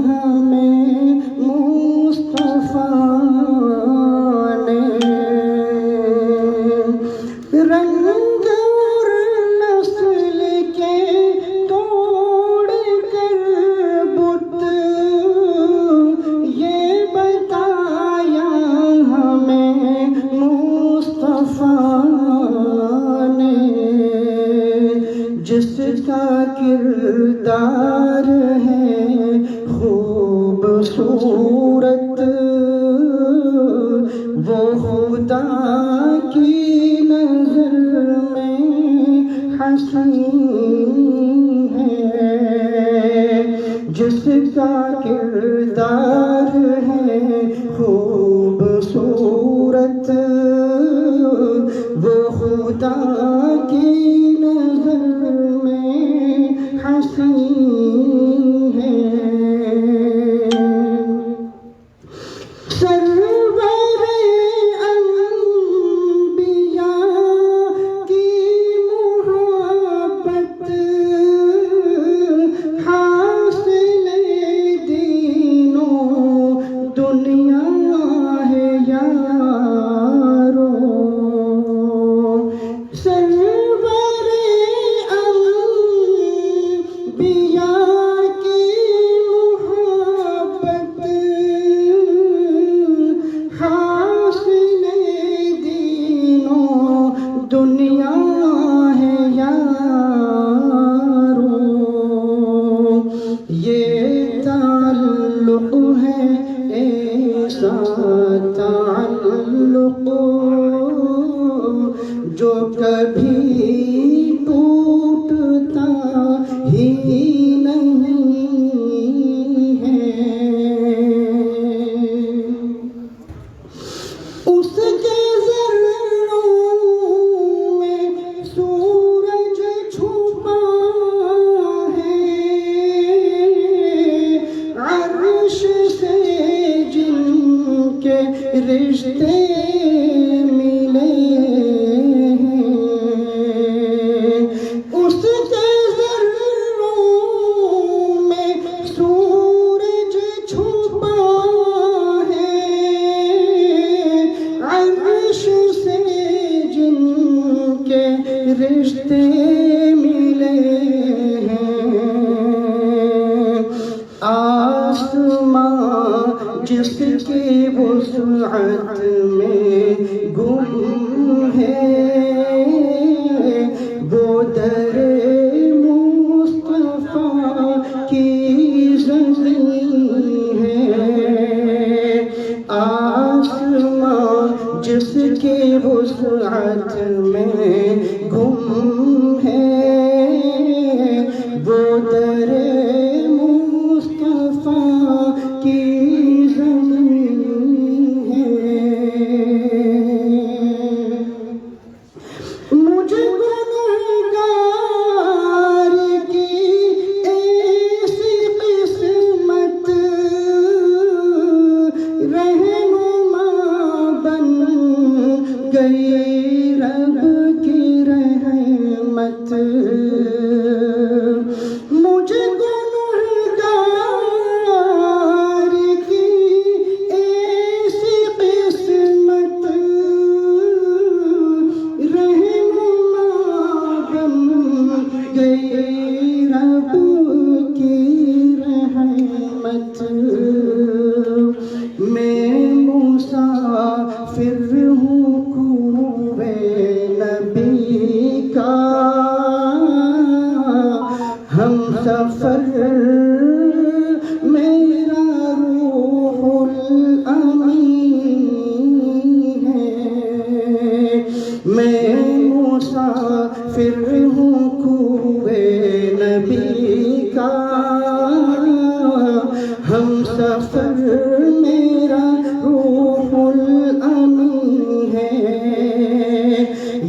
ہمیں مصطفیٰ نے رنگ اور نسل کے توڑ کر بت یہ بتایا ہمیں مصطفیٰ نے جس کا کردار ہے خوبصورت وہ خدا کی نظر میں حسین ہے جس کا کردار ہے خوبصورت وہ خدا کی نظر میں حسین ہے سرور انبیاء کی محبت حاصل دینوں دنیا ہے یارو سرور انبیاء کی محبت حاصل دینوں دنیا ہے یارو یہ تعلق ہے ایسا تعلق جو کبھی ٹوٹتا ہی نہیں ہے اس کے ذروں میں سورج چھپا ہے عرش سے جن کے رشتے ملے ہیں اس کے ذروں میں سورج چھپا ہے عرش سے جن کے رشتے ملے ہیں آسمان جس کی وسعت میں گم ہے وہ در مصطفیٰ کی زمین ہے آسمان جس کی وسعت میں گم ہے وہ در مصطفیٰ کی زمین ہے مجھے گنہگار کی ایسی قسمت رہنما بن گئی رب کی رحمت مجھے گنہگار کی ایسی قسمت رہنما بن گئی رب کی رحمت میں مسافر ہوں کوئے نبی کا ہم سفر میرا روح الامین ہے میں مسافر ہوں کوئے نبی کا ہم سفر میرا روح الامین ہے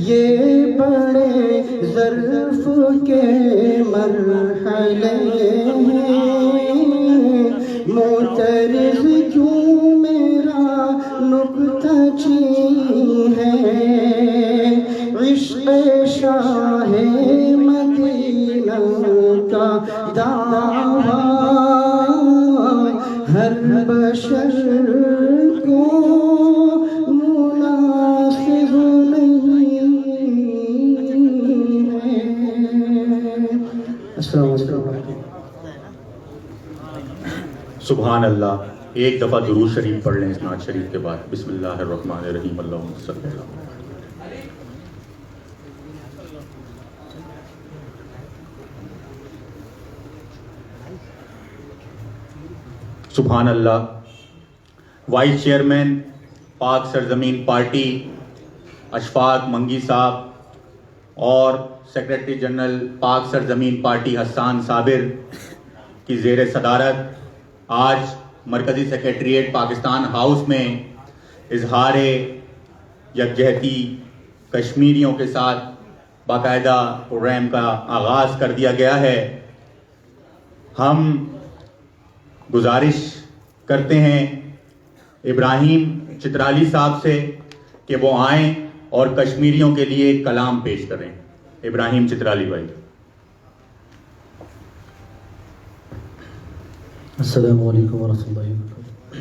یہ بڑے ظرف کے مرحلے ہیں معترض کیوں میرا نکتہ چین ہے عشق شاہ مدینہ کا دعویٰ ہر بشر کو مناسب نہیں ہے۔ السلام علیکم۔ سبحان اللہ۔ ایک دفعہ درود شریف پڑھ لیں اس نعت شریف کے بعد۔ بسم اللہ الرحمن الرحیم، اللہم صلی اللہ۔ سبحان اللہ۔ وائس چیئرمین پاک سرزمین پارٹی اشفاق منگی صاحب اور سیکریٹری جنرل پاک سرزمین پارٹی حسان صابر کی زیر صدارت آج مرکزی سیکریٹریٹ پاکستان ہاؤس میں اظہار یکجہتی کشمیریوں کے ساتھ باقاعدہ پروگرام کا آغاز کر دیا گیا ہے۔ ہم گزارش کرتے ہیں ابراہیم چترالی صاحب سے کہ وہ آئیں اور کشمیریوں کے لیے ایک کلام پیش کریں۔ ابراہیم چترالی بھائی۔ السلام علیکم ورحمۃ اللہ وبرکاتہ۔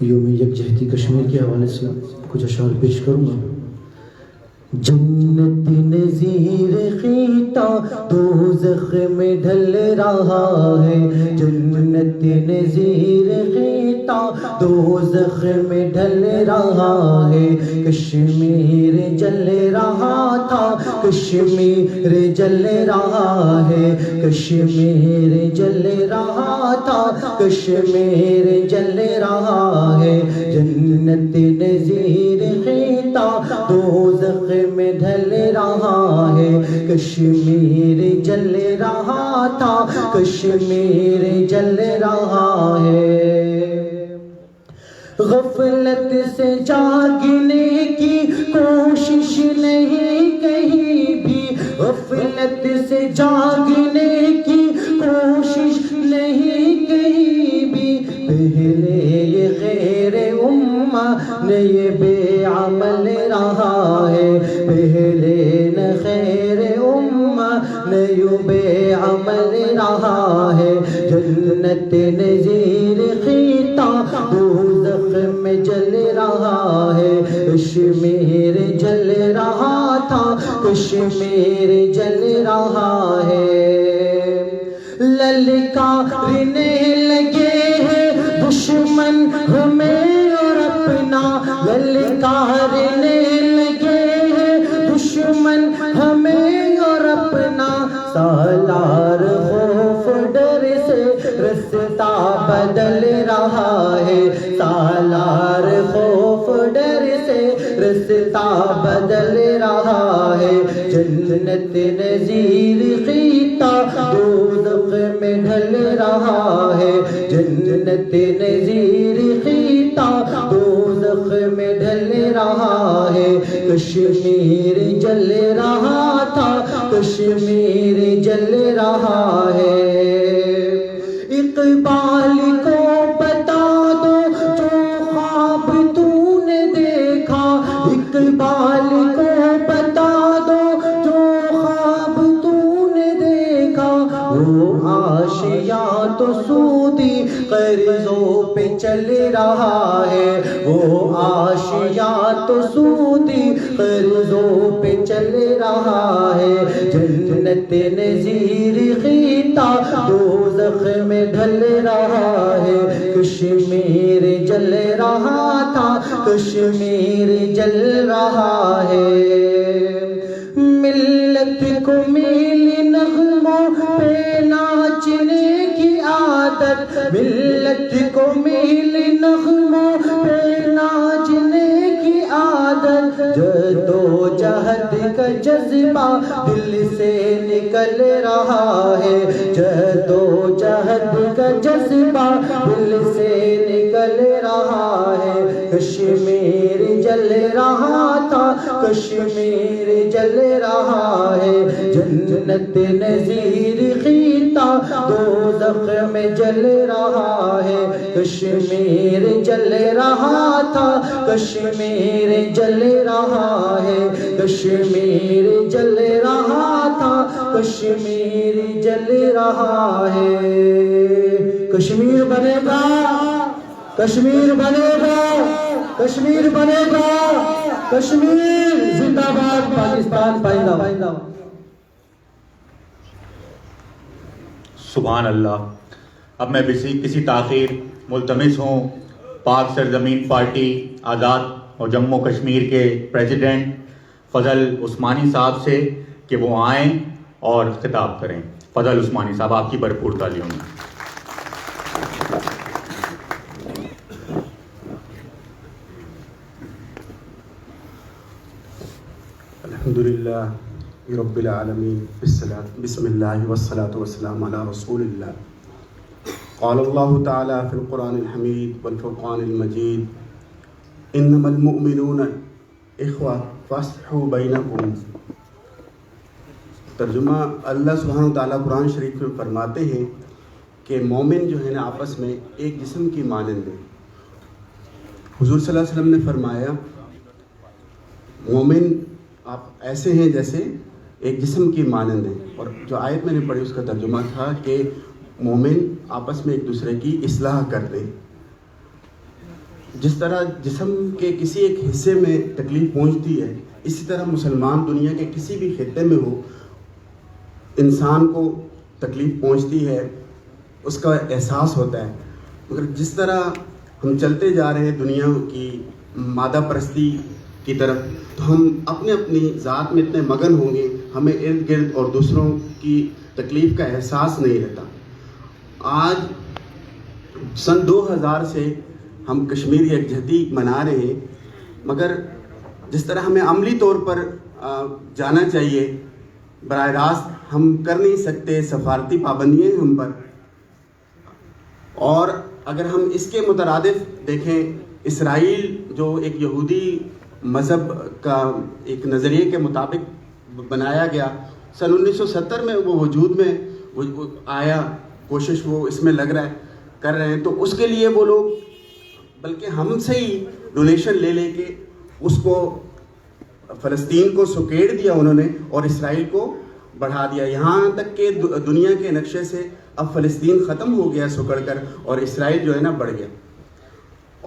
یوم یکجہتی کشمیر کے حوالے سے کچھ اشعار پیش کروں گا۔ جنت نظیر خیتا دوزخ میں ڈھل رہا ہے، جنت نظیر خیتا دوزخ میں ڈھل رہا ہے، کشمیر جل رہا تھا کشمیر جل رہا ہے، کشمیر جل رہا تھا کشمیر جل رہا ہے، جنت نظیر خیتا دوزخ میں ڈھل رہا ہے، کشمیر جل رہا تھا کشمیر جل رہا ہے۔ غفلت سے جاگنے کی کوشش نہیں کہیں بھی، غفلت سے جاگنے کی کوشش نہیں کہیں بھی، پہلے یہ غیر امہ نے یہ بے عمل رہا ہے، پہلے نہ خیر امہ نے یوں بے عمل رہا ہے، جنت نظیر خیتا دوزخ میں جل رہا ہے، کشمیر جل رہا تھا کشمیر جل رہا ہے۔ للکارنے لگے ہیں دشمن ہمیں اور اپنا، للکارنے لگے ہیں دشمن ہمیں اور اپنا، سالار خوف ڈر سے رستہ بدل رہا ہے، سالار خوف ڈر سے رستہ بدل رہا ہے، جنت نظیر خیتا دوزخ میں ڈھل رہا ہے، جنت نظیر خیتا دوزخ میں ڈھل رہا ہے، کشمیر جل رہا تھا کشمیر جل رہا ہے۔ اقبال کو بتا دو جو خواب تو نے دیکھا، اقبال کو بتا دو جو خواب تو نے دیکھا، وہ آشیاں تو سودی قرضوں پہ چل رہا ہے، وہ آشیاں تو سودی قرضوں پہ چل رہا ہے، جنت نظیر خیتا دوزخ میں ڈھل رہا ہے، کشمیر جل رہا تھا کشمیر جل رہا ہے۔ ملت کو میلی نغموں پہ ناچنے کی عادت، ملت کو میلی نغموں پہ ناچنے کی عادت، جدوجہد کا جذبہ دل سے نکل رہا ہے، جدوجہد کا جذبہ دل سے نکل رہا ہے، کشمیر جل رہا تھا کشمیر جل رہا ہے، جنت نظیر خیتا دوزخ میں جل رہا ہے، کشمیر جل رہا تھا کشمیر جل رہا ہے، کشمیر جل رہا تھا کشمیر جل رہا ہے، کشمیر بنے گا، کشمیر بنے گا، کشمیر بنے گا، کشمیر زندہ باد، پاکستان پائندہ باد۔ سبحان اللہ۔ اب میں کسی تاخیر ملتمس ہوں پاک سرزمین پارٹی آزاد اور جموں کشمیر کے پریزیڈنٹ فضل عثمانی صاحب سے کہ وہ آئیں اور خطاب کریں۔ فضل عثمانی صاحب، آپ کی بھرپور تالیوں میں۔ الحمدللہ رب العالمین، بسم اللہ والصلاة والسلام علی رسول اللہ۔ قال اللہ تعالی فی القرآن الحمید والفرقان المجید، انما المؤمنون اخوہ فاصلحوا بینکم۔ ترجمہ، اللہ سبحانہ وتعالیٰ قرآن شریف میں فرماتے ہیں کہ مومن جو ہے نا آپس میں ایک جسم کی مانند ہے۔ حضور صلی اللہ علیہ وسلم نے فرمایا مومن آپ ایسے ہیں جیسے ایک جسم کی مانند ہیں، اور جو آیت میں نے پڑھی اس کا ترجمہ تھا کہ مومن آپس میں ایک دوسرے کی اصلاح کرتے ہیں۔ جس طرح جسم کے کسی ایک حصے میں تکلیف پہنچتی ہے، اسی طرح مسلمان دنیا کے کسی بھی خطے میں ہو، انسان کو تکلیف پہنچتی ہے، اس کا احساس ہوتا ہے۔ مگر جس طرح ہم چلتے جا رہے ہیں دنیا کی مادہ پرستی کی طرف، تو ہم اپنے اپنی ذات میں اتنے مگن ہوں گے، ہمیں ارد گرد اور دوسروں کی تکلیف کا احساس نہیں رہتا۔ آج سن 2000 سے ہم کشمیر یکجہتی منا رہے ہیں، مگر جس طرح ہمیں عملی طور پر جانا چاہیے، براہ راست ہم کر نہیں سکتے، سفارتی پابندیاں ہم پر۔ اور اگر ہم اس کے مترادف دیکھیں، اسرائیل جو ایک یہودی مذہب کا ایک نظریے کے مطابق بنایا گیا، سن 1970 میں وہ وجود میں آیا، کوشش وہ اس میں لگ رہا ہے، کر رہے ہیں، تو اس کے لیے وہ لوگ بلکہ ہم سے ہی ڈونیشن لے کے اس کو فلسطین کو سکیڑ دیا انہوں نے، اور اسرائیل کو بڑھا دیا، یہاں تک کہ دنیا کے نقشے سے اب فلسطین ختم ہو گیا سکڑ کر، اور اسرائیل جو ہے نا بڑھ گیا۔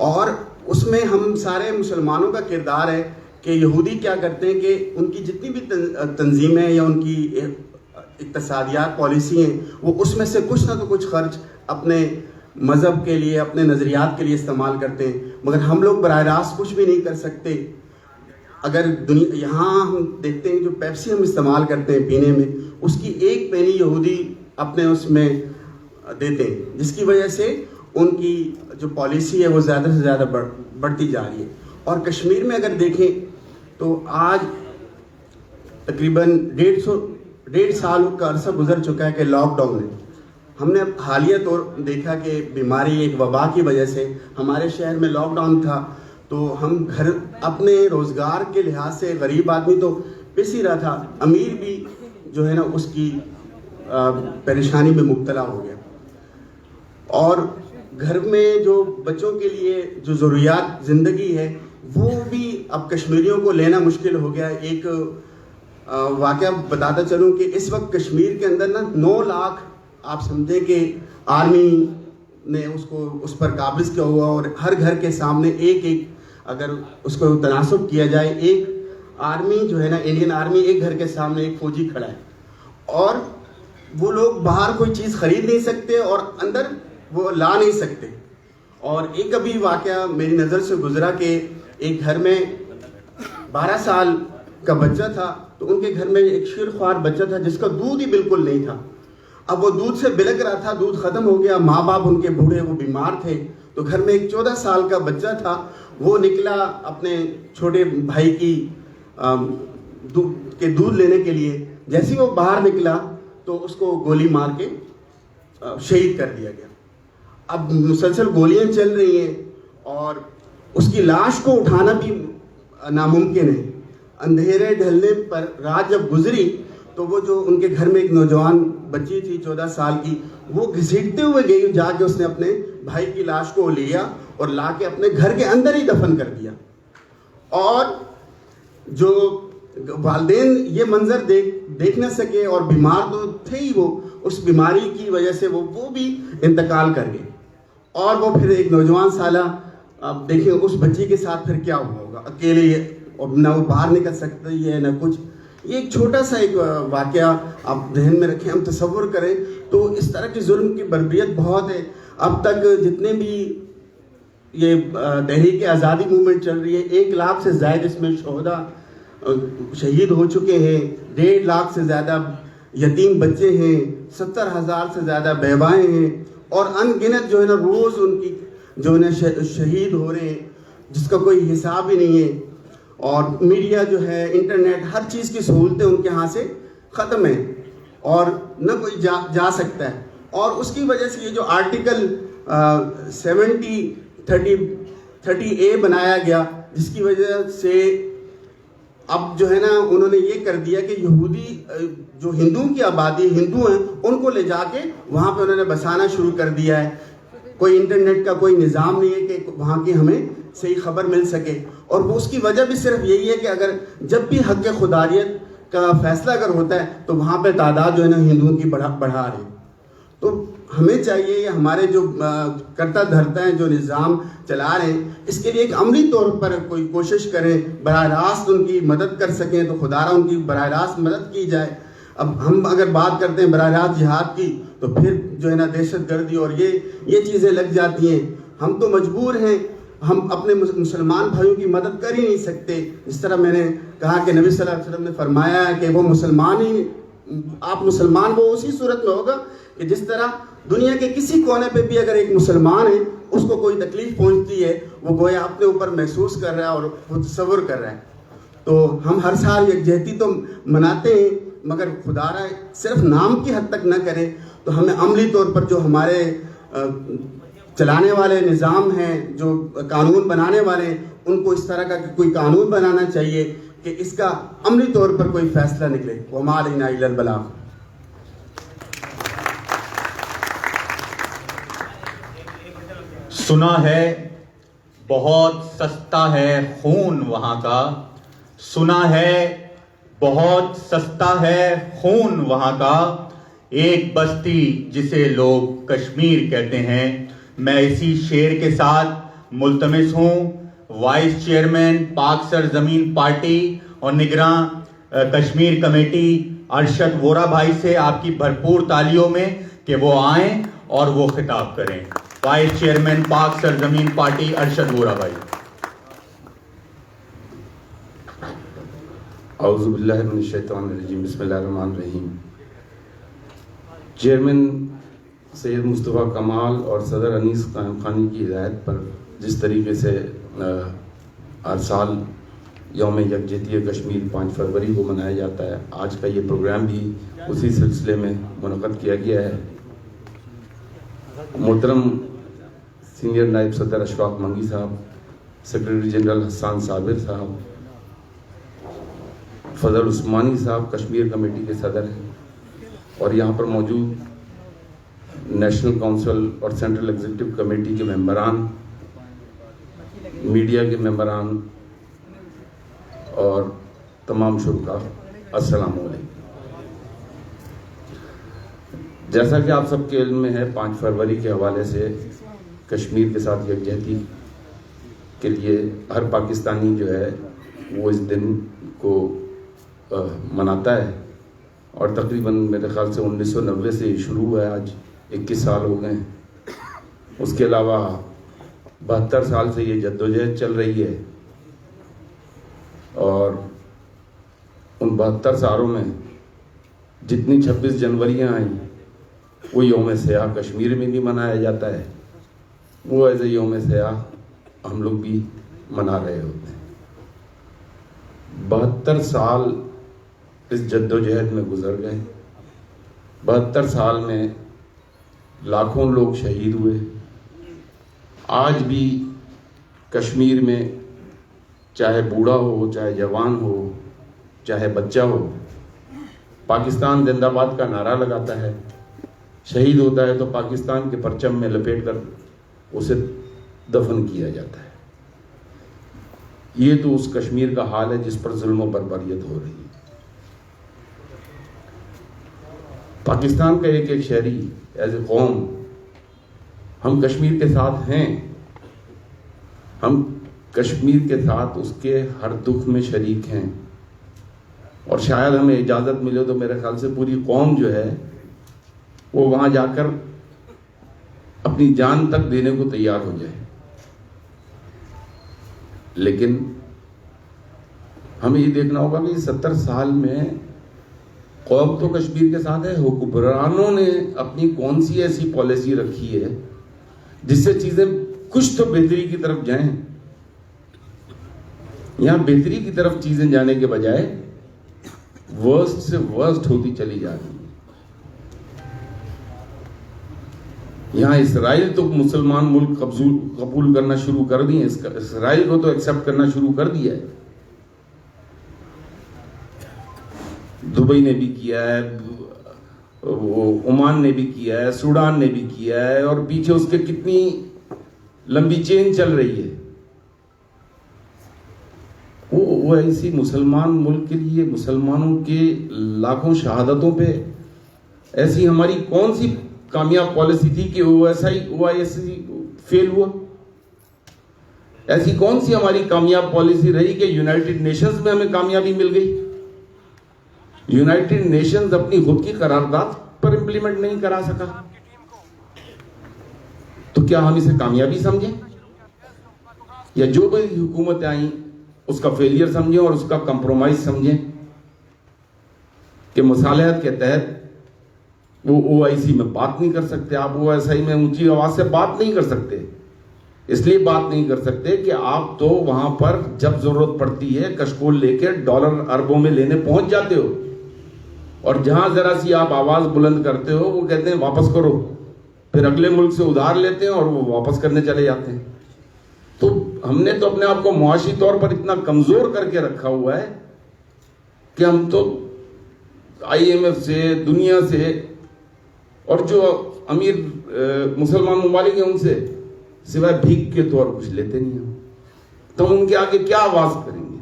اور اس میں ہم سارے مسلمانوں کا کردار ہے کہ یہودی کیا کرتے ہیں کہ ان کی جتنی بھی تنظیمیں یا ان کی اقتصادیات پالیسی ہیں، وہ اس میں سے کچھ نہ تو کچھ خرچ اپنے مذہب کے لیے، اپنے نظریات کے لیے استعمال کرتے ہیں، مگر ہم لوگ براہ راست کچھ بھی نہیں کر سکتے۔ اگر یہاں ہم دیکھتے ہیں جو پیپسی ہم استعمال کرتے ہیں پینے میں، اس کی ایک پینی یہودی اپنے اس میں دیتے ہیں، جس کی وجہ سے ان کی جو پالیسی ہے وہ زیادہ سے زیادہ بڑھتی جا رہی ہے۔ اور کشمیر میں اگر دیکھیں تو آج تقریباً 1.5 سال کا عرصہ گزر چکا ہے کہ لاک ڈاؤن ہے۔ ہم نے حالیہ طور دیکھا کہ بیماری ایک وبا کی وجہ سے ہمارے شہر میں لاک ڈاؤن تھا، تو ہم گھر اپنے روزگار کے لحاظ سے غریب آدمی تو پس ہی رہا تھا، امیر بھی جو ہے نا اس کی پریشانی میں مبتلا ہو گیا۔ اور گھر میں جو بچوں کے لیے جو ضروریات زندگی ہے وہ بھی اب کشمیریوں کو لینا مشکل ہو گیا۔ ایک واقعہ بتاتا چلوں کہ اس وقت کشمیر کے اندر نا 9 لاکھ آپ سمجھیں کہ آرمی نے اس پر قابض کیا ہوا، اور ہر گھر کے سامنے ایک اگر اس کو تناسب کیا جائے، ایک آرمی جو ہے نا انڈین آرمی ایک گھر کے سامنے ایک فوجی کھڑا ہے، اور وہ لوگ باہر کوئی چیز خرید نہیں سکتے اور اندر وہ لا نہیں سکتے۔ اور ایک ابھی واقعہ میری نظر سے گزرا کہ ایک گھر میں 12 سال کا بچہ تھا، تو ان کے گھر میں ایک شیرخوار بچہ تھا جس کا دودھ ہی بالکل نہیں تھا۔ اب وہ دودھ سے بلک رہا تھا، دودھ ختم ہو گیا، ماں باپ ان کے بوڑھے وہ بیمار تھے، تو گھر میں ایک 14 سال کا بچہ تھا، وہ نکلا اپنے چھوٹے بھائی کی دودھ لینے کے لیے۔ جیسے وہ باہر نکلا تو اس کو گولی مار کے شہید کر دیا گیا۔ اب مسلسل گولیاں چل رہی ہیں اور اس کی لاش کو اٹھانا بھی ناممکن ہے۔ اندھیرے ڈھلنے پر رات جب گزری تو وہ جو ان کے گھر میں ایک نوجوان بچی تھی 14 سال کی، وہ گھسیٹتے ہوئے گئی، جا کے اس نے اپنے بھائی کی لاش کو لیا اور لا کے اپنے گھر کے اندر ہی دفن کر دیا۔ اور جو والدین یہ منظر دیکھ نہ سکے اور بیمار تو تھے ہی، وہ اس بیماری کی وجہ سے وہ بھی انتقال کر گئے. اور وہ پھر ایک نوجوان سالہ، اب دیکھیں اس بچی کے ساتھ پھر کیا ہوا ہوگا، اکیلے، اور نہ وہ باہر نکل سکتی ہے نہ کچھ. یہ ایک چھوٹا سا ایک واقعہ آپ ذہن میں رکھیں، ہم تصور کریں تو اس طرح کی ظلم کی بربریت بہت ہے. اب تک جتنے بھی یہ تحریک آزادی موومنٹ چل رہی ہے، 1 لاکھ سے زائد اس میں شہدا شہید ہو چکے ہیں، 1.5 لاکھ سے زیادہ یتیم بچے ہیں، 70,000 سے زیادہ بیوائیں ہیں، اور ان گنت جو ہے نا روز ان کی جو ہے نا شہید ہو رہے ہیں، جس کا کوئی حساب ہی نہیں ہے. اور میڈیا جو ہے، انٹرنیٹ، ہر چیز کی سہولتیں ان کے ہاں سے ختم ہیں، اور نہ کوئی جا سکتا ہے. اور اس کی وجہ سے یہ جو آرٹیکل 30A بنایا گیا، جس کی وجہ سے اب جو ہے نا انہوں نے یہ کر دیا کہ یہودی جو ہندوؤں کی آبادی، ہندو ہیں، ان کو لے جا کے وہاں پہ انہوں نے بسانا شروع کر دیا ہے. کوئی انٹرنیٹ کا کوئی نظام نہیں ہے کہ وہاں کی ہمیں صحیح خبر مل سکے. اور وہ اس کی وجہ بھی صرف یہی ہے کہ اگر جب بھی حق خداریت کا فیصلہ اگر ہوتا ہے تو وہاں پہ تعداد جو ہے نا ہندوؤں کی بڑھا رہے. تو ہمیں چاہیے، ہمارے جو کرتا دھرتا ہیں، جو نظام چلا رہے ہیں، اس کے لیے ایک عملی طور پر کوئی کوشش کریں، براہ راست ان کی مدد کر سکیں تو خدا را ان کی براہ راست مدد کی جائے. اب ہم اگر بات کرتے ہیں براہ راست جہاد کی تو پھر جو ہے نا دہشت گردی اور یہ چیزیں لگ جاتی ہیں. ہم تو مجبور ہیں، ہم اپنے مسلمان بھائیوں کی مدد کر ہی نہیں سکتے. جس طرح میں نے کہا کہ نبی صلی اللہ علیہ وسلم نے فرمایا ہے کہ وہ مسلمان ہی، آپ مسلمان وہ اسی صورت میں ہوگا کہ جس طرح دنیا کے کسی کونے پہ بھی اگر ایک مسلمان ہے، اس کو کوئی تکلیف پہنچتی ہے، وہ گویا اپنے اوپر محسوس کر رہا ہے اور تصور کر رہا ہے. تو ہم ہر سال یکجہتی تو مناتے ہیں، مگر خدا را صرف نام کی حد تک نہ کریں. تو ہمیں عملی طور پر جو ہمارے چلانے والے نظام ہیں، جو قانون بنانے والے ہیں، ان کو اس طرح کا کوئی قانون بنانا چاہیے کہ اس کا عملی طور پر کوئی فیصلہ نکلے. وما علینا الا البلاغ. سنا ہے بہت سستا ہے خون وہاں کا، سنا ہے بہت سستا ہے خون وہاں کا، ایک بستی جسے لوگ کشمیر کہتے ہیں. میں اسی شعر کے ساتھ ملتمس ہوں وائس چیئرمین پاک سرزمین پارٹی اور نگراں کشمیر کمیٹی ارشد وورا بھائی سے آپ کی بھرپور تالیوں میں کہ وہ آئیں اور وہ خطاب کریں. وائس چیئرمین پاک سرزمین پارٹی ارشد وورا بھائی. اعوذ باللہ من الشیطان الرجیم، بسم اللہ الرحمن الرحیم. چیئرمین سید مصطفیٰ کمال اور صدر انیس قائم خانی کی ہدایت پر جس طریقے سے ہر سال یوم یکجہتی کشمیر 5 فروری کو منایا جاتا ہے، آج کا یہ پروگرام بھی اسی سلسلے میں منعقد کیا گیا ہے. محترم سینئر نائب صدر اشفاق منگی صاحب، سیکرٹری جنرل حسان صابر صاحب، فضل عثمانی صاحب کشمیر کمیٹی کے صدر ہیں، اور یہاں پر موجود نیشنل کونسل اور سینٹرل ایگزیکٹو کمیٹی کے ممبران، میڈیا کے ممبران اور تمام شرکاء، السلام علیکم. جیسا کہ آپ سب کے علم میں ہے، 5 فروری کے حوالے سے کشمیر کے ساتھ یکجہتی کے لیے ہر پاکستانی جو ہے وہ اس دن کو مناتا ہے، اور تقریباً میرے خیال سے 1990 سے یہ شروع ہوا ہے، آج 21 سال ہو گئے ہیں. اس کے علاوہ 72 سال سے یہ جدوجہد چل رہی ہے، اور ان 72 سالوں میں جتنی 26 جنوریاں آئیں وہ یوم سیاہ کشمیر میں بھی منایا جاتا ہے، وہ ایز اے یوم سیاہ ہم لوگ بھی منا رہے ہوتے ہیں. 72 سال اس جدوجہد میں گزر گئے. 72 سال میں لاکھوں لوگ شہید ہوئے. آج بھی کشمیر میں چاہے بوڑھا ہو، چاہے جوان ہو، چاہے بچہ ہو، پاکستان زندہ باد کا نعرہ لگاتا ہے. شہید ہوتا ہے تو پاکستان کے پرچم میں لپیٹ کر اسے دفن کیا جاتا ہے. یہ تو اس کشمیر کا حال ہے جس پر ظلم و بربریت ہو رہی ہے. پاکستان کا ایک ایک شہری ایز اے قوم ہم کشمیر کے ساتھ ہیں، ہم کشمیر کے ساتھ اس کے ہر دکھ میں شریک ہیں، اور شاید ہمیں اجازت ملے تو میرے خیال سے پوری قوم جو ہے وہ وہاں جا کر اپنی جان تک دینے کو تیار ہو جائے. لیکن ہمیں یہ دیکھنا ہوگا کہ 70 سال میں قوم تو کشمیر کے ساتھ ہے، حکمرانوں نے اپنی کون سی ایسی پالیسی رکھی ہے جس سے چیزیں کچھ تو بہتری کی طرف جائیں. یہاں بہتری کی طرف چیزیں جانے کے بجائے ورسٹ سے ورسٹ ہوتی چلی جا رہی ہے. یہاں اسرائیل تو مسلمان ملک قبول کرنا شروع کر دیے، اسرائیل کو تو ایکسپٹ کرنا شروع کر دیا ہے. دبئی نے بھی کیا ہے، عمان نے بھی کیا ہے، سوڈان نے بھی کیا ہے، اور پیچھے اس کے کتنی لمبی چین چل رہی ہے. وہ ایسی مسلمان ملک کے لیے مسلمانوں کے لاکھوں شہادتوں پہ ایسی ہماری کون سی کامیاب پالیسی تھی کہ او آئی ایس فیل ہوا؟ ایسی کون سی ہماری کامیاب پالیسی رہی کہ یونائٹڈ نیشنز میں ہمیں کامیابی مل گئی؟ یونائٹڈ نیشنز اپنی خود کی قرارداد پر امپلیمنٹ نہیں کرا سکا، تو کیا ہم اسے کامیابی سمجھیں؟ یا جو بھی حکومتیں آئیں اس کا فیلئر سمجھیں اور اس کا کمپرومائز سمجھیں کہ مصالحت کے تحت وہ او آئی سی میں بات نہیں کر سکتے. آپ او ایس آئی میں اونچی آواز سے بات نہیں کر سکتے. اس لیے بات نہیں کر سکتے کہ آپ تو وہاں پر جب ضرورت پڑتی ہے کشکول لے کے ڈالر اربوں میں لینے پہنچ جاتے ہو، اور جہاں ذرا سی آپ آواز بلند کرتے ہو وہ کہتے ہیں واپس کرو، پھر اگلے ملک سے ادھار لیتے ہیں اور وہ واپس کرنے چلے جاتے ہیں. تو ہم نے تو اپنے آپ کو معاشی طور پر اتنا کمزور کر کے رکھا ہوا ہے کہ ہم تو آئی ایم ایف سے، دنیا سے، اور جو امیر مسلمان ممالک ہیں ان سے سوائے بھیک کے طور کچھ لیتے نہیں ہم. تو ہم ان کے آگے کیا آواز کریں گے؟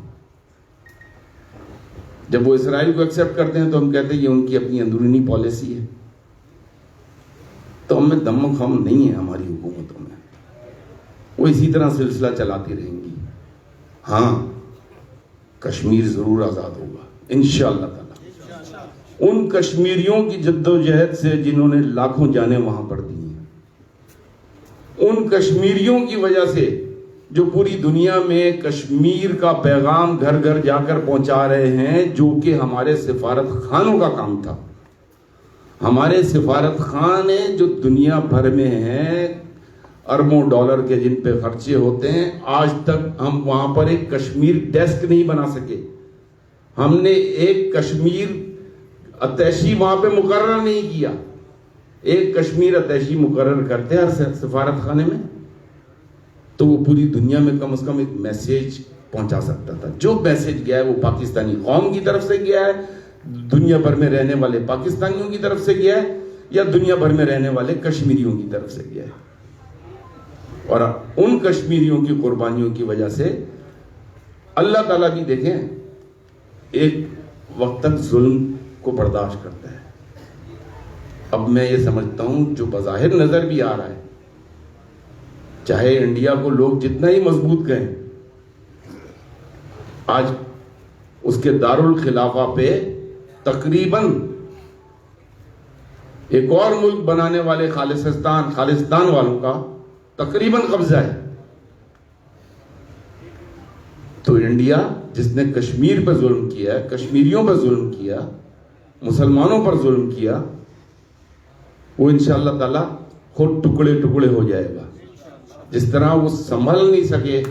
جب وہ اسرائیل کو ایکسپٹ کرتے ہیں تو ہم کہتے ہیں یہ ان کی اپنی اندرونی پالیسی ہے. تو ہمیں دم و خم نہیں ہے ہماری حکومتوں میں، وہ اسی طرح سلسلہ چلاتی رہیں گی. ہاں، کشمیر ضرور آزاد ہوگا انشاءاللہ تعالی. ان کشمیریوں کی جد و جہد سے جنہوں نے لاکھوں جانیں وہاں پر دی ہیں، ان کشمیریوں کی وجہ سے جو پوری دنیا میں کشمیر کا پیغام گھر گھر جا کر پہنچا رہے ہیں، جو کہ ہمارے سفارت خانوں کا کام تھا. ہمارے سفارت خانے جو دنیا بھر میں ہیں، اربوں ڈالر کے جن پہ خرچے ہوتے ہیں، آج تک ہم وہاں پر ایک کشمیر ڈیسک نہیں بنا سکے. ہم نے ایک کشمیر اتیشی وہاں پہ مقرر نہیں کیا. ایک کشمیر اتیشی مقرر کرتے ہر سفارت خانے میں تو وہ پوری دنیا میں کم از کم ایک میسیج پہنچا سکتا تھا. جو میسیج گیا ہے وہ پاکستانی قوم کی طرف سے گیا ہے، دنیا بھر میں رہنے والے پاکستانیوں کی طرف سے گیا ہے، یا دنیا بھر میں رہنے والے کشمیریوں کی طرف سے گیا ہے. اور ان کشمیریوں کی قربانیوں کی وجہ سے اللہ تعالیٰ بھی دیکھیں ایک وقت تک ظلم کو برداشت کرتا ہے. اب میں یہ سمجھتا ہوں جو بظاہر نظر بھی آ رہا ہے، چاہے انڈیا کو لوگ جتنا ہی مضبوط کہیں، آج اس کے دارالخلافہ پہ تقریباً ایک اور ملک بنانے والے خالصتان والوں کا تقریباً قبضہ ہے. تو انڈیا جس نے کشمیر پر ظلم کیا ہے، کشمیریوں پر ظلم کیا، مسلمانوں پر ظلم کیا، وہ انشاءاللہ تعالیٰ خود ٹکڑے ٹکڑے ہو جائے گا. جس طرح وہ سنبھل نہیں سکے،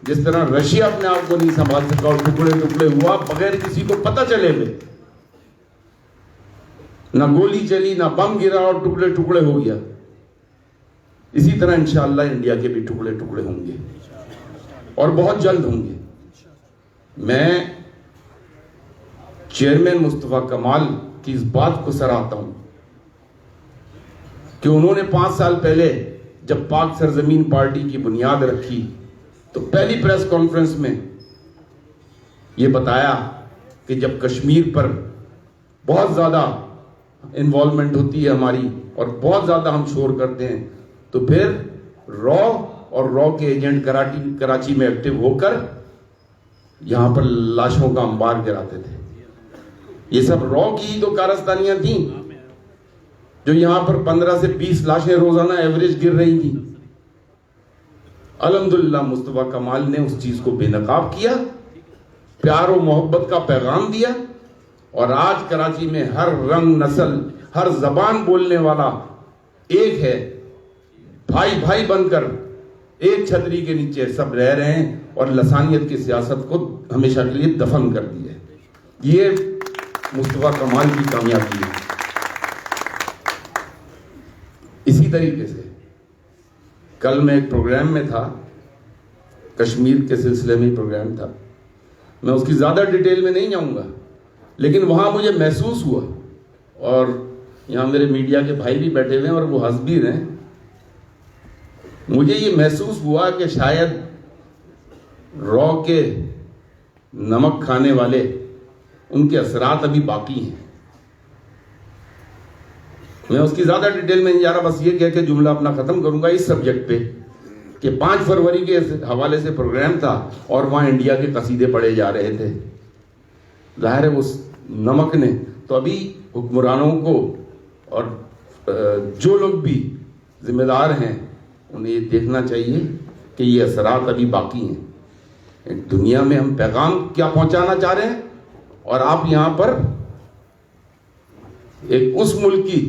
جس طرح رشیا اپنے آپ کو نہیں سنبھال سکا اور ٹکڑے ٹکڑے ہوا بغیر کسی کو پتہ چلے ہوئے، نہ گولی چلی نہ بم گرا اور ٹکڑے ٹکڑے ہو گیا، اسی طرح انشاءاللہ انڈیا کے بھی ٹکڑے ٹکڑے ہوں گے اور بہت جلد ہوں گے. میں چیئرمین مصطفیٰ کمال کی اس بات کو سراہتا ہوں کہ انہوں نے 5 سال پہلے جب پاک سرزمین پارٹی کی بنیاد رکھی تو پہلی پریس کانفرنس میں یہ بتایا کہ جب کشمیر پر بہت زیادہ انوالومنٹ ہوتی ہے ہماری اور بہت زیادہ ہم شور کرتے ہیں تو پھر را اور را کے ایجنٹ کراچی میں ایکٹیو ہو کر یہاں پر لاشوں کا انبار گراتے تھے. یہ سب را کی تو کارستانیاں تھیں جو یہاں پر 15 سے 20 لاشیں روزانہ ایوریج گر رہی تھیں. الحمدللہ مصطفیٰ کمال نے اس چیز کو بے نقاب کیا, پیار و محبت کا پیغام دیا, اور آج کراچی میں ہر رنگ نسل ہر زبان بولنے والا ایک ہے. بھائی بھائی بن کر ایک چھتری کے نیچے سب رہ رہے ہیں اور لسانیت کی سیاست کو ہمیشہ کے لیے دفن کر دیا ہے. یہ مصطفیٰ کمال کی کامیابی ہے. اسی طریقے سے کل میں ایک پروگرام میں تھا, کشمیر کے سلسلے میں پروگرام تھا, میں اس کی زیادہ ڈیٹیل میں نہیں جاؤں گا, لیکن وہاں مجھے محسوس ہوا, اور یہاں میرے میڈیا کے بھائی بھی بیٹھے ہوئے ہیں اور وہ ہنس بھی رہے ہیں, مجھے یہ محسوس ہوا کہ شاید را کے نمک کھانے والے ان کے اثرات ابھی باقی ہیں. میں اس کی زیادہ ڈیٹیل میں نہیں جا رہا, بس یہ کہہ کے جملہ اپنا ختم کروں گا اس سبجیکٹ پہ کہ 5 فروری کے حوالے سے پروگرام تھا اور وہاں انڈیا کے قصیدے پڑھے جا رہے تھے. ظاہر ہے اس نمک نے تو ابھی حکمرانوں کو اور جو لوگ بھی ذمہ دار ہیں انہیں یہ دیکھنا چاہیے کہ یہ اثرات ابھی باقی ہیں. دنیا میں ہم پیغام کیا پہنچانا چاہ رہے ہیں, اور آپ یہاں پر ایک اس ملک کی,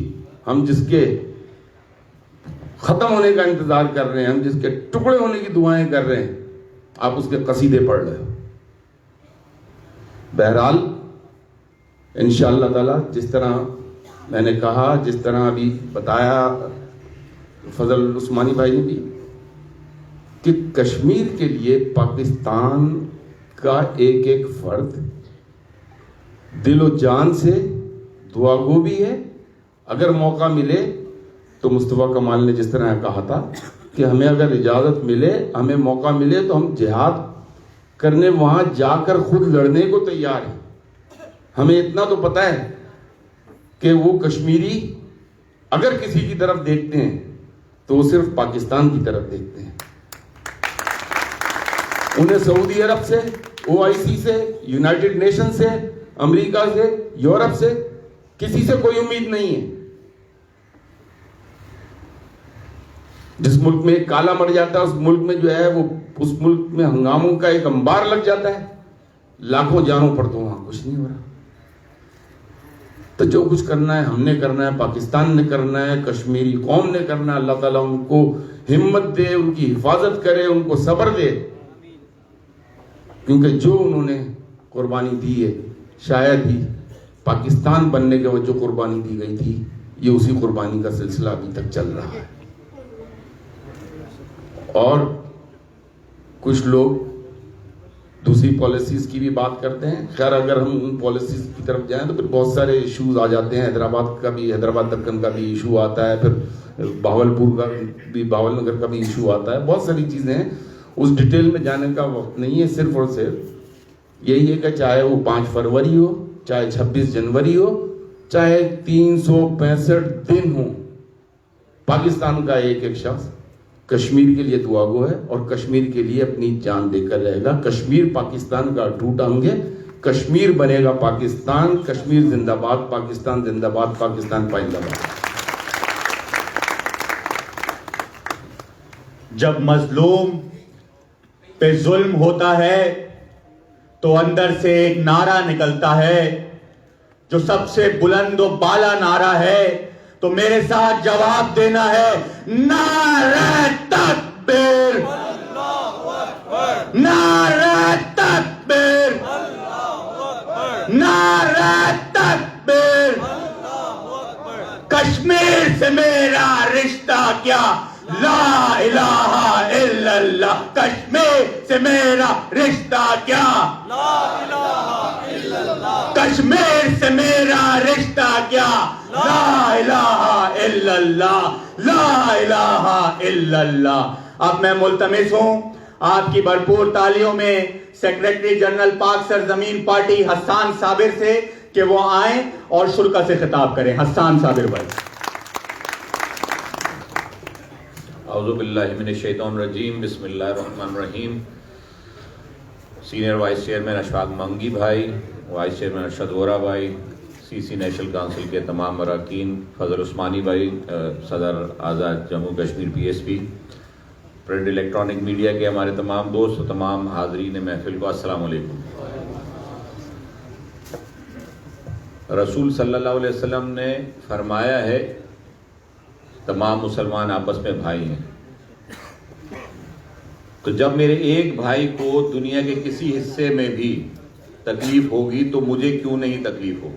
ہم جس کے ختم ہونے کا انتظار کر رہے ہیں, ہم جس کے ٹکڑے ہونے کی دعائیں کر رہے ہیں, آپ اس کے قصیدے پڑھ رہے ہو. بہرحال انشاءاللہ تعالی جس طرح میں نے کہا, جس طرح ابھی بتایا فضل عثمانی بھائی نے بھی, کہ کشمیر کے لیے پاکستان کا ایک ایک فرد دل و جان سے دعا گو بھی ہے. اگر موقع ملے تو مصطفیٰ کمال نے جس طرح کہا تھا کہ ہمیں اگر اجازت ملے, ہمیں موقع ملے تو ہم جہاد کرنے وہاں جا کر خود لڑنے کو تیار ہیں. ہمیں اتنا تو پتہ ہے کہ وہ کشمیری اگر کسی کی طرف دیکھتے ہیں تو وہ صرف پاکستان کی طرف دیکھتے ہیں. انہیں سعودی عرب سے, OIC سے, یونائٹڈ نیشن سے, امریکہ سے, یورپ سے کسی سے کوئی امید نہیں ہے. جس ملک میں ایک کالا مر جاتا ہے اس ملک میں جو ہے وہ اس ملک میں ہنگاموں کا ایک انبار لگ جاتا ہے, لاکھوں جانوں پر تو وہاں کچھ نہیں ہو رہا. تو جو کچھ کرنا ہے ہم نے کرنا ہے, پاکستان نے کرنا ہے, کشمیری قوم نے کرنا ہے. اللہ تعالیٰ ان کو ہمت دے, ان کی حفاظت کرے, ان کو صبر دے, کیونکہ جو انہوں نے قربانی دی ہے شاید ہی پاکستان بننے کے وقت جو قربانی دی گئی تھی یہ اسی قربانی کا سلسلہ ابھی تک چل رہا ہے. اور کچھ لوگ دوسری پالیسیز کی بھی بات کرتے ہیں. خیر اگر ہم ان پالیسیز کی طرف جائیں تو پھر بہت سارے ایشوز آ جاتے ہیں. حیدرآباد دکن کا بھی ایشو آتا ہے, پھر بہاولپور کا بھی, بہاول نگر کا بھی ایشو آتا ہے. بہت ساری چیزیں ہیں, اس ڈیٹیل میں جانے کا وقت نہیں ہے. صرف اور صرف یہی ہے کہ چاہے وہ 5 فروری ہو, چاہے 26 جنوری ہو, چاہے 365 دن ہو, پاکستان کا ایک ایک شخص کشمیر کے لیے دعا گو ہے اور کشمیر کے لیے اپنی جان دے کر رہے گا. کشمیر پاکستان کا اٹوٹ انگ ہے. کشمیر بنے گا پاکستان. کشمیر زندہ باد, پاکستان زندہ باد, پاکستان پائندہ باد. جب مظلوم پہ ظلم ہوتا ہے تو اندر سے ایک نعرہ نکلتا ہے جو سب سے بلند و بالا نعرہ ہے. تو میرے ساتھ جواب دینا ہے, نعرہ تکبیر, نعرہ تکبیر, نعرہ تکبیر. کشمیر سے میرا رشتہ کیا, لا الہ الا اللہ. کشمیر سے میرا رشتہ کیا, لا الہ الا اللہ. کشمیر سے میرا رشتہ کیا, لا الہ الا اللہ, لا الہ الا اللہ. اب میں ملتمس ہوں آپ کی بھرپور تالیوں میں سیکریٹری جنرل پاک سرزمین پارٹی حسان صابر سے کہ وہ آئیں اور شرکا سے خطاب کریں. حسان صابر بھائی. اعوذ باللہ من الشیطان الرجیم. بسم اللہ الرحمن الرحیم. سینئر وائس چیئرمین اشفاق منگی بھائی، وائس چیئرمین ارشد وورا بھائی، سی سی نیشنل کونسل کے تمام اراکین، فضل عثمانی بھائی صدر Azad Jammu Kashmir P S P, print electronic media کے ہمارے تمام دوست و تمام حاضرین محفل کو السلام علیکم. رسول صلی اللہ علیہ وسلم نے فرمایا ہے تمام مسلمان آپس میں بھائی ہیں. تو جب میرے ایک بھائی کو دنیا کے کسی حصے میں بھی تکلیف ہوگی تو مجھے کیوں نہیں تکلیف ہو.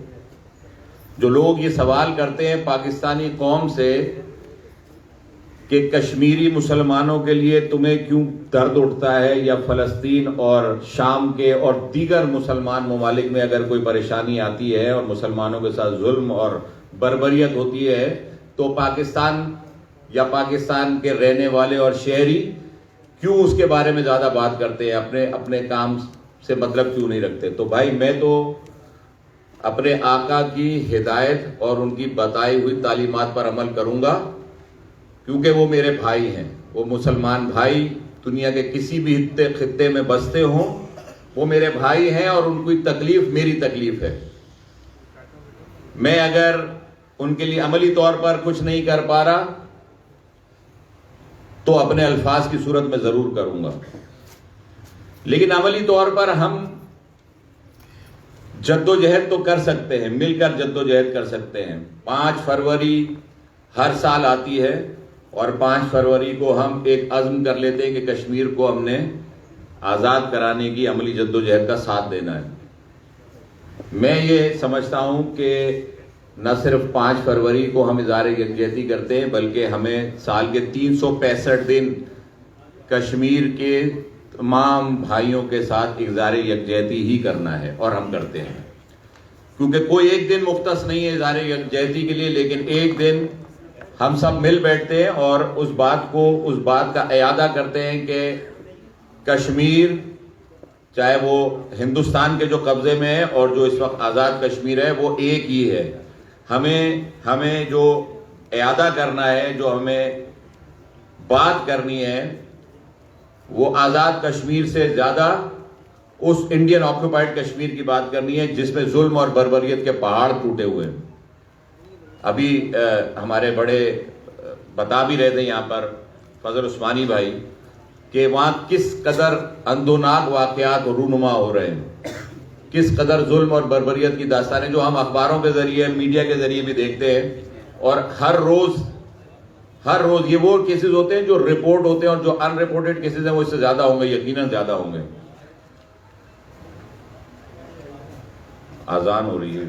جو لوگ یہ سوال کرتے ہیں پاکستانی قوم سے کہ کشمیری مسلمانوں کے لیے تمہیں کیوں درد اٹھتا ہے، یا فلسطین اور شام کے اور دیگر مسلمان ممالک میں اگر کوئی پریشانی آتی ہے اور مسلمانوں کے ساتھ ظلم اور بربریت ہوتی ہے تو پاکستان یا پاکستان کے رہنے والے اور شہری کیوں اس کے بارے میں زیادہ بات کرتے ہیں، اپنے کام سے مطلب کیوں نہیں رکھتے. تو بھائی میں تو اپنے آقا کی ہدایت اور ان کی بتائی ہوئی تعلیمات پر عمل کروں گا، کیونکہ وہ میرے بھائی ہیں. وہ مسلمان بھائی دنیا کے کسی بھی خطے میں بستے ہوں، وہ میرے بھائی ہیں اور ان کی تکلیف میری تکلیف ہے. میں اگر ان کے لیے عملی طور پر کچھ نہیں کر پا رہا تو اپنے الفاظ کی صورت میں ضرور کروں گا، لیکن عملی طور پر ہم جد و جہد تو کر سکتے ہیں، مل کر جد و جہد کر سکتے ہیں. 5 فروری ہر سال آتی ہے اور 5 فروری کو ہم ایک عزم کر لیتے ہیں کہ کشمیر کو ہم نے آزاد کرانے کی عملی جد و جہد کا ساتھ دینا ہے. میں یہ سمجھتا ہوں کہ نہ صرف 5 فروری کو ہم اظہار یکجہتی کرتے ہیں، بلکہ ہمیں سال کے 365 دن کشمیر کے تمام بھائیوں کے ساتھ اظہار یکجہتی ہی کرنا ہے، اور ہم کرتے ہیں. کیونکہ کوئی ایک دن مختص نہیں ہے اظہار یکجہتی کے لیے، لیکن ایک دن ہم سب مل بیٹھتے ہیں اور اس بات کا اعادہ کرتے ہیں کہ کشمیر، چاہے وہ ہندوستان کے جو قبضے میں ہے اور جو اس وقت آزاد کشمیر ہے، وہ ایک ہی ہے. ہمیں جو اعادہ کرنا ہے، جو ہمیں بات کرنی ہے، وہ آزاد کشمیر سے زیادہ اس انڈین آکوپائڈ کشمیر کی بات کرنی ہے جس میں ظلم اور بربریت کے پہاڑ ٹوٹے ہوئے ہیں. ابھی ہمارے بڑے بتا بھی رہے تھے یہاں پر فضل عثمانی بھائی کہ وہاں کس قدر اندوناک واقعات رونما ہو رہے ہیں، کس قدر ظلم اور بربریت کی داستانیں جو ہم اخباروں کے ذریعے، میڈیا کے ذریعے بھی دیکھتے ہیں. اور ہر روز یہ وہ کیسز ہوتے ہیں جو رپورٹ ہوتے ہیں، اور جو ان رپورٹڈ کیسز ہیں وہ اس سے زیادہ ہوں گے، یقیناً زیادہ ہوں گے. اذان ہو رہی ہے.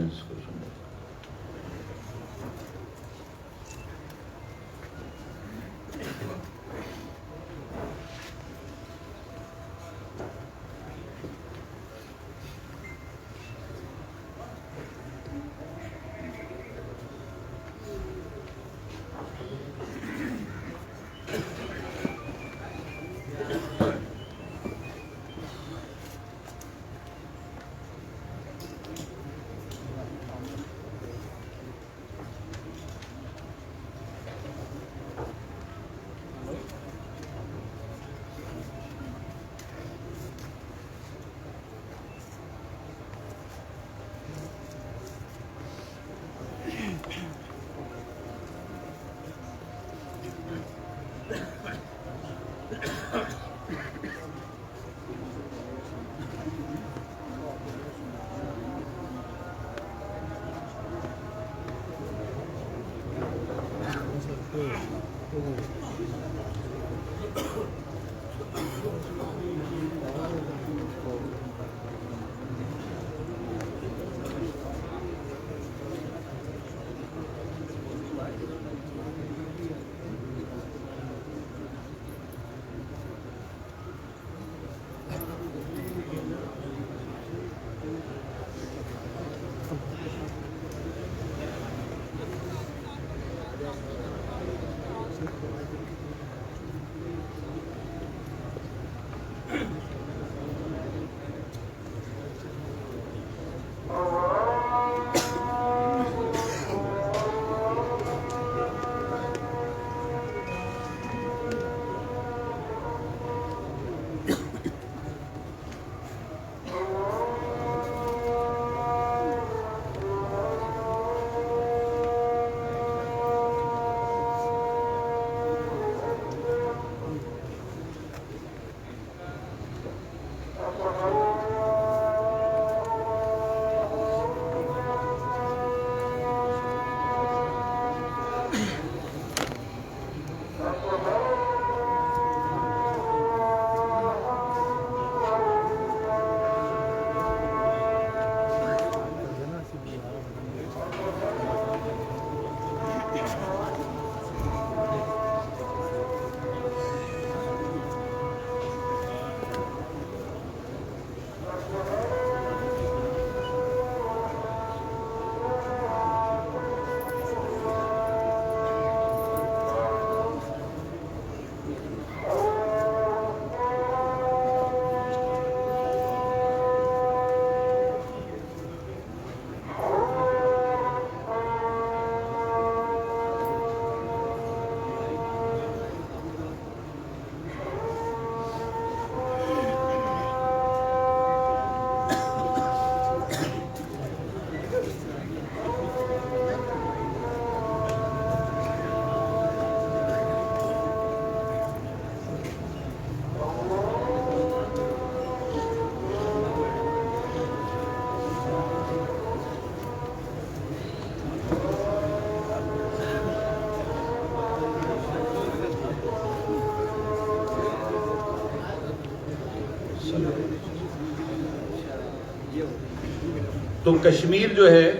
تو کشمیر جو ہے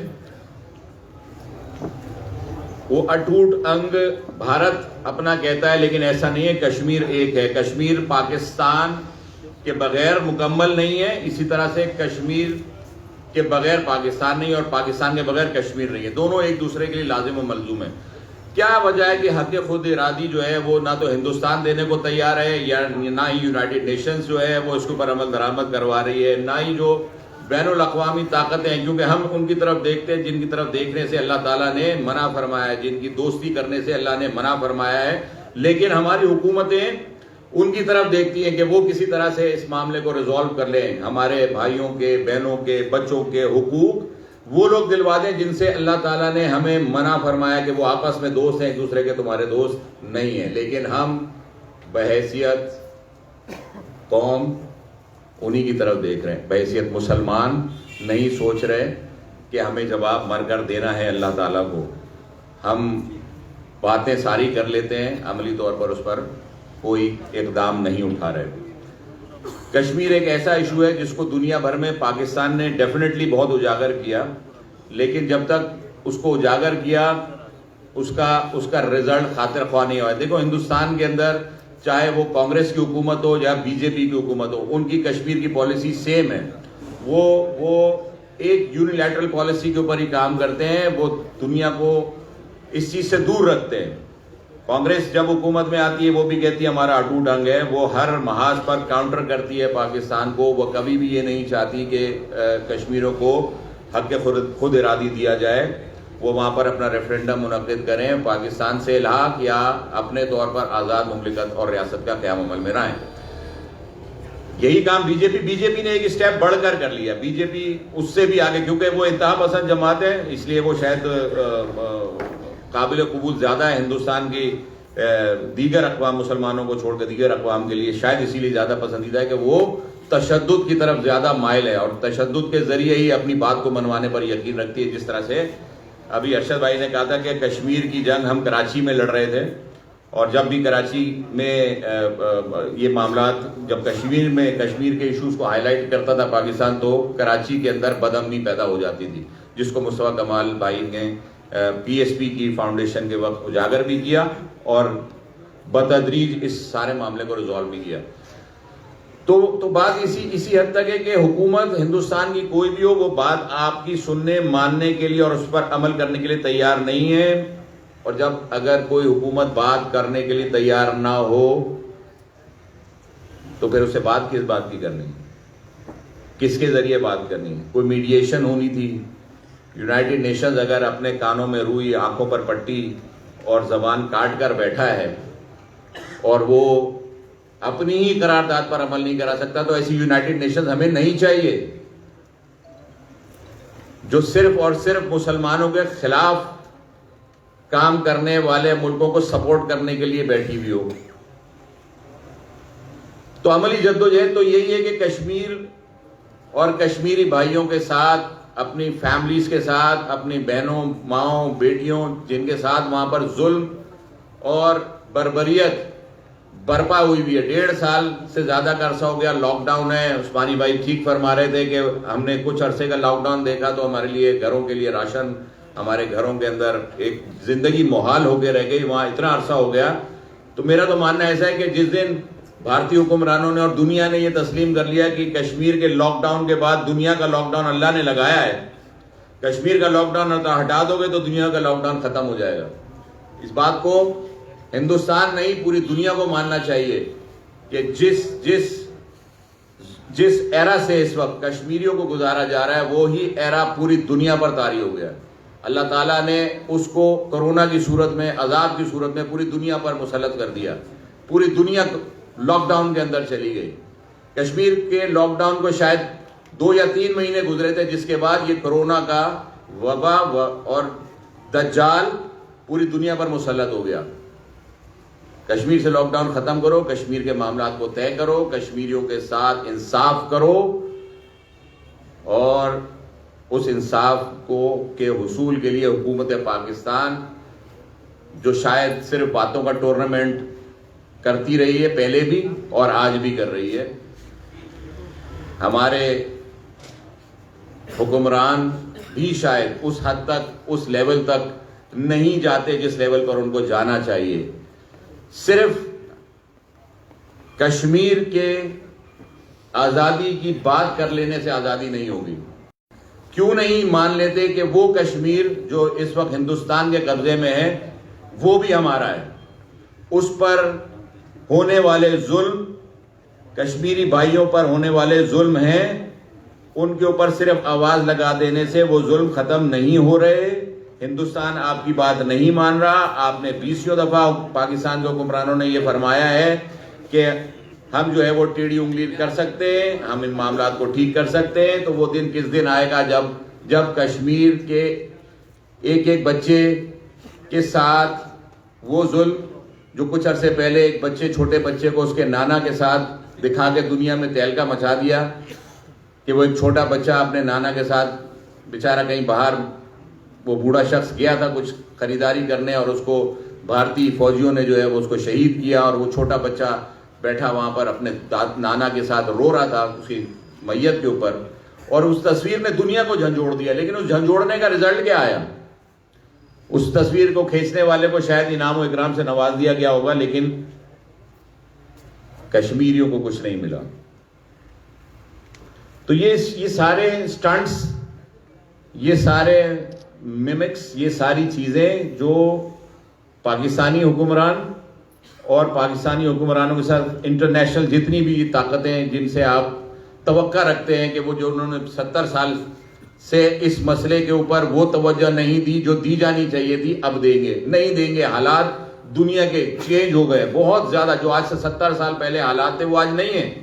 وہ اٹوٹ انگ بھارت اپنا کہتا ہے، لیکن ایسا نہیں ہے. کشمیر ایک ہے. کشمیر پاکستان کے بغیر مکمل نہیں ہے، اسی طرح سے کشمیر کے بغیر پاکستان نہیں اور پاکستان کے بغیر کشمیر نہیں ہے. دونوں ایک دوسرے کے لیے لازم و ملزوم ہیں. کیا وجہ ہے کہ حق خود ارادی جو ہے وہ نہ تو ہندوستان دینے کو تیار ہے، یا نہ ہی یونائٹڈ نیشنز جو ہے وہ اس کے اوپر عمل درآمد کروا رہی ہے، نہ ہی جو بین الاقوامی طاقتیں ہیں، کیونکہ ہم ان کی طرف دیکھتے ہیں جن کی طرف دیکھنے سے اللہ تعالیٰ نے منع فرمایا ہے، جن کی دوستی کرنے سے اللہ نے منع فرمایا ہے. لیکن ہماری حکومتیں ان کی طرف دیکھتی ہیں کہ وہ کسی طرح سے اس معاملے کو ریزالو کر لیں. ہمارے بھائیوں کے، بہنوں کے، بچوں کے حقوق وہ لوگ دلوا دیں جن سے اللہ تعالیٰ نے ہمیں منع فرمایا کہ وہ آپس میں دوست ہیں، ایک دوسرے کے تمہارے دوست نہیں ہیں. لیکن ہم بحیثیت قوم انہی کی طرف دیکھ رہے ہیں، بحیثیت مسلمان نہیں سوچ رہے کہ ہمیں جواب مر کر دینا ہے اللہ تعالیٰ کو. ہم باتیں ساری کر لیتے ہیں، عملی طور پر اس پر کوئی اقدام نہیں اٹھا رہے. کشمیر ایک ایسا ایشو ہے جس کو دنیا بھر میں پاکستان نے ڈیفینیٹلی بہت اجاگر کیا، لیکن جب تک اس کو اجاگر کیا اس کا رزلٹ خاطر خواہ نہیں ہوا. دیکھو ہندوستان کے اندر چاہے وہ کانگریس کی حکومت ہو یا بی جے پی کی حکومت ہو، ان کی کشمیر کی پالیسی سیم ہے. وہ ایک یونیلیٹرل پالیسی کے اوپر ہی کام کرتے ہیں، وہ دنیا کو اس چیز سے دور رکھتے ہیں. کانگریس جب حکومت میں آتی ہے وہ بھی کہتی ہے ہمارا اٹوٹ انگ ہے، وہ ہر محاذ پر کاؤنٹر کرتی ہے پاکستان کو. وہ کبھی بھی یہ نہیں چاہتی کہ کشمیروں کو حق خود ارادی دیا جائے، وہ وہاں پر اپنا ریفرینڈم منعقد کریں، پاکستان سے الحاق یا اپنے طور پر آزاد مملکت اور ریاست کا قیام عمل میں رہیں. یہی کام بی جے پی نے ایک اسٹیپ بڑھ کر لیا. بی جے پی اس سے بھی آگے، کیونکہ وہ انتہا پسند جماعت ہے، اس لیے وہ شاید قابل قبول زیادہ ہے ہندوستان کی دیگر اقوام، مسلمانوں کو چھوڑ کر دیگر اقوام کے لیے شاید اسی لیے زیادہ پسندیدہ ہے کہ وہ تشدد کی طرف زیادہ مائل ہے اور تشدد کے ذریعے ہی اپنی بات کو منوانے پر یقین رکھتی ہے. جس طرح سے ابھی ارشد بھائی نے کہا تھا کہ کشمیر کی جنگ ہم کراچی میں لڑ رہے تھے، اور جب بھی کراچی میں یہ معاملات، جب کشمیر کے ایشوز کو ہائی لائٹ کرتا تھا پاکستان، تو کراچی کے اندر بدامنی پیدا ہو جاتی تھی، جس کو مصطفیٰ کمال بھائی نے پی ایس پی کی فاؤنڈیشن کے وقت اجاگر بھی کیا اور بتدریج اس سارے معاملے کو ریزالو بھی کیا. تو بات اسی حد تک ہے کہ حکومت ہندوستان کی کوئی بھی ہو، وہ بات آپ کی سننے، ماننے کے لیے اور اس پر عمل کرنے کے لیے تیار نہیں ہے. اور جب اگر کوئی حکومت بات کرنے کے لیے تیار نہ ہو تو پھر اسے بات کس بات کی کرنی، کس کے ذریعے بات کرنی؟ کوئی میڈیشن ہونی تھی. یونائٹڈ نیشنز اگر اپنے کانوں میں روئی، آنکھوں پر پٹی اور زبان کاٹ کر بیٹھا ہے اور وہ اپنی ہی قرارداد پر عمل نہیں کرا سکتا، تو ایسی یونائٹڈ نیشنز ہمیں نہیں چاہیے جو صرف اور صرف مسلمانوں کے خلاف کام کرنے والے ملکوں کو سپورٹ کرنے کے لیے بیٹھی ہوئی ہو. تو عملی جدوجہد تو یہی ہے کہ کشمیر اور کشمیری بھائیوں کے ساتھ، اپنی فیملیز کے ساتھ، اپنی بہنوں، ماؤں، بیٹیوں جن کے ساتھ وہاں پر ظلم اور بربریت برپا ہوئی ہے. 1.5 سال سے زیادہ کا عرصہ ہو گیا، لاک ڈاؤن ہے. عثمانی بھائی ٹھیک فرما رہے تھے کہ ہم نے کچھ عرصے کا لاک ڈاؤن دیکھا تو ہمارے لیے گھروں کے لیے راشن، ہمارے گھروں کے اندر ایک زندگی محال ہو کے رہ گئی. وہاں اتنا عرصہ ہو گیا. تو میرا تو ماننا ایسا ہے کہ جس دن بھارتی حکمرانوں نے اور دنیا نے یہ تسلیم کر لیا کہ کشمیر کے لاک ڈاؤن کے بعد دنیا کا لاک ڈاؤن اللہ نے لگایا ہے، کشمیر کا لاک ڈاؤن ہٹا دو گے تو دنیا کا لاک ڈاؤن ختم ہو جائے گا. اس بات کو ہندوستان نہیں پوری دنیا کو ماننا چاہیے کہ جس ایرا سے اس وقت کشمیریوں کو گزارا جا رہا ہے وہی ایرا پوری دنیا پر طاری ہو گیا. اللہ تعالیٰ نے اس کو کرونا کی صورت میں، عذاب کی صورت میں پوری دنیا پر مسلط کر دیا. پوری دنیا لاک ڈاؤن کے اندر چلی گئی. کشمیر کے لاک ڈاؤن کو شاید 2 یا 3 مہینے گزرے تھے، جس کے بعد یہ کرونا کا وبا اور دجال پوری دنیا پر مسلط ہو گیا. کشمیر سے لاک ڈاؤن ختم کرو، کشمیر کے معاملات کو طے کرو، کشمیریوں کے ساتھ انصاف کرو، اور اس انصاف کے حصول کے لیے حکومت پاکستان جو شاید صرف باتوں کا ٹورنامنٹ کرتی رہی ہے پہلے بھی اور آج بھی کر رہی ہے، ہمارے حکمران بھی شاید اس حد تک, اس لیول تک نہیں جاتے جس لیول پر ان کو جانا چاہیے. صرف کشمیر کے آزادی کی بات کر لینے سے آزادی نہیں ہوگی. کیوں نہیں مان لیتے کہ وہ کشمیر جو اس وقت ہندوستان کے قبضے میں ہے وہ بھی ہمارا ہے. اس پر ہونے والے ظلم, کشمیری بھائیوں پر ہونے والے ظلم ہیں, ان کے اوپر صرف آواز لگا دینے سے وہ ظلم ختم نہیں ہو رہے. ہندوستان آپ کی بات نہیں مان رہا. آپ نے 20 دفعہ پاکستان کے حکمرانوں نے یہ فرمایا ہے کہ ہم جو ہے وہ ٹیڑھی انگلی کر سکتے ہیں, ہم ان معاملات کو ٹھیک کر سکتے ہیں. تو وہ دن کس دن آئے گا جب کشمیر کے ایک ایک بچے کے ساتھ وہ ظلم جو کچھ عرصے پہلے ایک بچے, چھوٹے بچے کو اس کے نانا کے ساتھ دکھا کے دنیا میں تہلکہ مچا دیا کہ وہ ایک چھوٹا بچہ اپنے نانا کے ساتھ بیچارہ کہیں باہر, وہ بوڑھا شخص گیا تھا کچھ خریداری کرنے اور اس کو بھارتی فوجیوں نے جو ہے وہ اس کو شہید کیا, اور وہ چھوٹا بچہ بیٹھا وہاں پر اپنے نانا کے ساتھ رو رہا تھا اس کی میت کے اوپر, اور اس تصویر نے دنیا کو جھنجھوڑ دیا. لیکن اس جھنجھوڑنے کا رزلٹ کیا آیا؟ اس تصویر کو کھینچنے والے کو شاید انعام و اکرام سے نواز دیا گیا ہوگا, لیکن کشمیریوں کو کچھ نہیں ملا. تو یہ سارے سٹنٹس, یہ سارے میمکس, یہ ساری چیزیں جو پاکستانی حکمران اور پاکستانی حکمرانوں کے ساتھ انٹرنیشنل جتنی بھی طاقتیں جن سے آپ توقع رکھتے ہیں کہ وہ جو انہوں نے 70 سال سے اس مسئلے کے اوپر وہ توجہ نہیں دی جو دی جانی چاہیے تھی, اب دیں گے, نہیں دیں گے. حالات دنیا کے چینج ہو گئے بہت زیادہ. جو آج سے 70 سال پہلے حالات تھے وہ آج نہیں ہیں,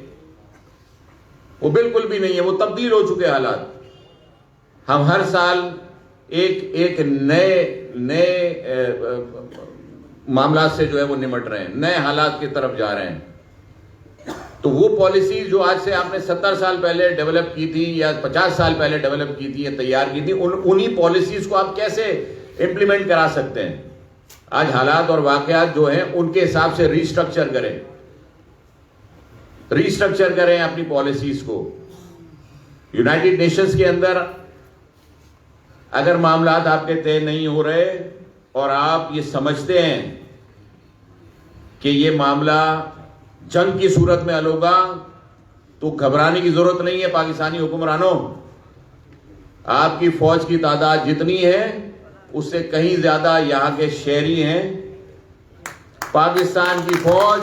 وہ بالکل بھی نہیں ہے, وہ تبدیل ہو چکے حالات. ہم ہر سال ایک نئے معاملات سے جو ہے وہ نمٹ رہے ہیں, نئے حالات کی طرف جا رہے ہیں. تو وہ پالیسیز جو آج سے آپ نے 70 سال پہلے ڈیولپ کی تھی یا 50 سال پہلے ڈیولپ کی تھی یا تیار کی تھی, انہی پالیسیز کو آپ کیسے امپلیمنٹ کرا سکتے ہیں؟ آج حالات اور واقعات جو ہیں ان کے حساب سے ریسٹرکچر کریں اپنی پالیسیز کو. یونائٹڈ نیشنز کے اندر اگر معاملات آپ کے طے نہیں ہو رہے اور آپ یہ سمجھتے ہیں کہ یہ معاملہ جنگ کی صورت میں حل ہوگا, تو گھبرانے کی ضرورت نہیں ہے. پاکستانی حکمرانوں, آپ کی فوج کی تعداد جتنی ہے اس سے کہیں زیادہ یہاں کے شہری ہیں. پاکستان کی فوج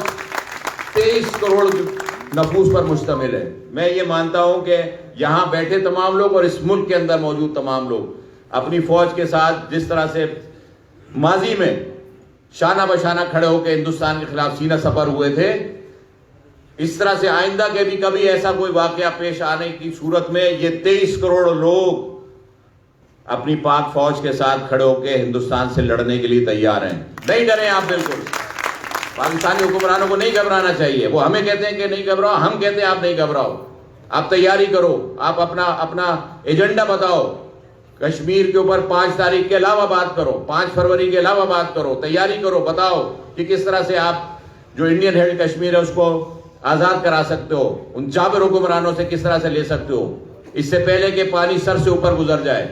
23 کروڑ نفوس پر مشتمل ہے. میں یہ مانتا ہوں کہ یہاں بیٹھے تمام لوگ اور اس ملک کے اندر موجود تمام لوگ اپنی فوج کے ساتھ جس طرح سے ماضی میں شانہ بشانہ کھڑے ہو کے ہندوستان کے خلاف سینہ سپر ہوئے تھے, اس طرح سے آئندہ کے بھی کبھی ایسا کوئی واقعہ پیش آنے کی صورت میں یہ 23 کروڑ لوگ اپنی پاک فوج کے ساتھ کھڑے ہو کے ہندوستان سے لڑنے کے لیے تیار ہیں. نہیں ڈریں آپ, بالکل پاکستانی حکمرانوں کو نہیں گھبرانا چاہیے. وہ ہمیں کہتے ہیں کہ نہیں گھبراؤ, ہم کہتے ہیں آپ نہیں گھبراؤ, آپ تیاری کرو, آپ اپنا ایجنڈا بتاؤ. کشمیر کے اوپر 5 تاریخ کے علاوہ بات کرو, 5 فروری کے علاوہ بات کرو, تیاری کرو, بتاؤ کہ کس طرح سے آپ جو انڈین ہیلڈ کشمیر ہے اس کو آزاد کرا سکتے ہو, ان جابر حکمرانوں سے کس طرح سے لے سکتے ہو اس سے پہلے کہ پانی سر سے اوپر گزر جائے.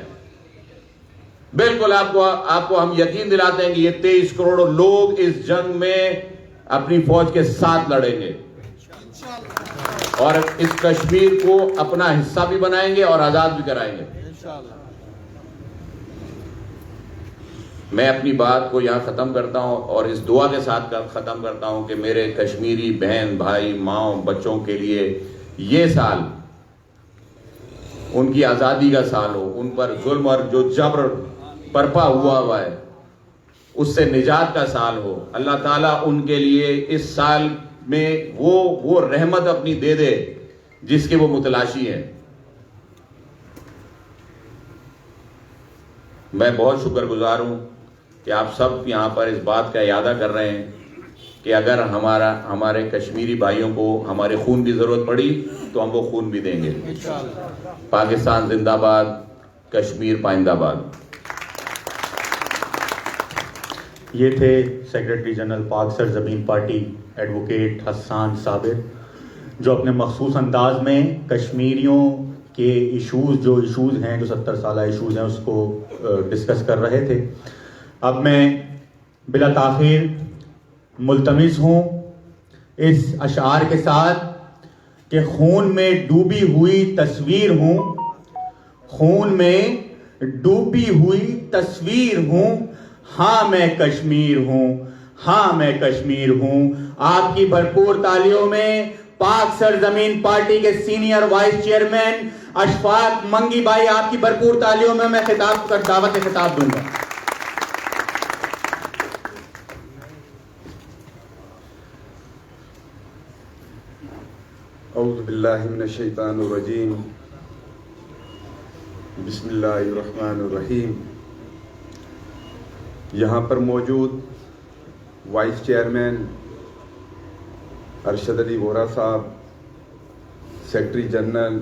بالکل آپ کو ہم یقین دلاتے ہیں کہ یہ 23 کروڑ لوگ اس جنگ میں اپنی فوج کے ساتھ لڑیں گے اور اس کشمیر کو اپنا حصہ بھی بنائیں گے اور آزاد بھی کرائیں گے. میں اپنی بات کو یہاں ختم کرتا ہوں اور اس دعا کے ساتھ ختم کرتا ہوں کہ میرے کشمیری بہن بھائی ماؤں بچوں کے لیے یہ سال ان کی آزادی کا سال ہو, ان پر ظلم اور جو جبر برپا ہوا ہے اس سے نجات کا سال ہو. اللہ تعالیٰ ان کے لیے اس سال میں وہ رحمت اپنی دے دے جس کے وہ متلاشی ہیں. میں بہت شکر گزار ہوں کہ آپ سب یہاں پر اس بات کا اعادہ کر رہے ہیں کہ اگر ہمارے کشمیری بھائیوں کو ہمارے خون کی ضرورت پڑی تو ہم وہ خون بھی دیں گے. پاکستان زندہ باد, کشمیر پائندہ باد. یہ تھے سیکریٹری جنرل پاک سرزمین پارٹی ایڈوکیٹ حسان صابر, جو اپنے مخصوص انداز میں کشمیریوں کے ایشوز ہیں جو 70 سالہ ایشوز ہیں اس کو ڈسکس کر رہے تھے. اب میں بلا تاخیر ملتمس ہوں اس اشعار کے ساتھ کہ خون میں ڈوبی ہوئی تصویر ہوں، خون میں ڈوبی ہوئی تصویر ہوں، ہاں میں کشمیر ہوں، ہاں میں کشمیر ہوں. آپ کی بھرپور تالیوں میں پاک سرزمین پارٹی کے سینئر وائس چیئرمین اشفاق منگی بھائی، آپ کی بھرپور تالیوں میں دعوت خطاب دوں گا. اعوذ باللہ من الشیطان الرجیم، بسم اللہ الرحمن الرحیم. یہاں پر موجود وائس چیئرمین ارشد علی وورا صاحب، سیکرٹری جنرل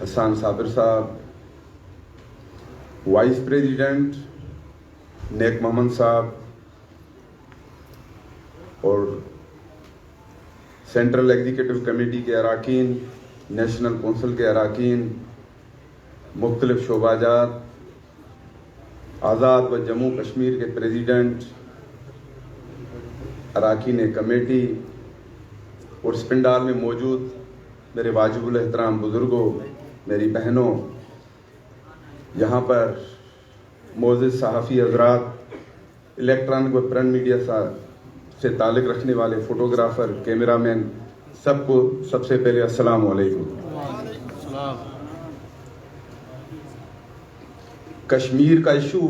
حسان صابر صاحب، وائس پریزیڈنٹ نیک محمد صاحب اور سینٹرل ایگزیکٹو کمیٹی کے اراکین، نیشنل کونسل کے اراکین، مختلف شعبہ جات، آزاد و جموں کشمیر کے پریزیڈنٹ، اراکین کمیٹی اور اس پنڈال میں موجود میرے واجب الاحترام بزرگوں، میری بہنوں، یہاں پر معزز صحافی حضرات، الیکٹرانک و پرنٹ میڈیا سے تعلق رکھنے والے فوٹوگرافر، کیمرہ مین، سب کو سب سے پہلے السلام علیکم. کشمیر کا ایشو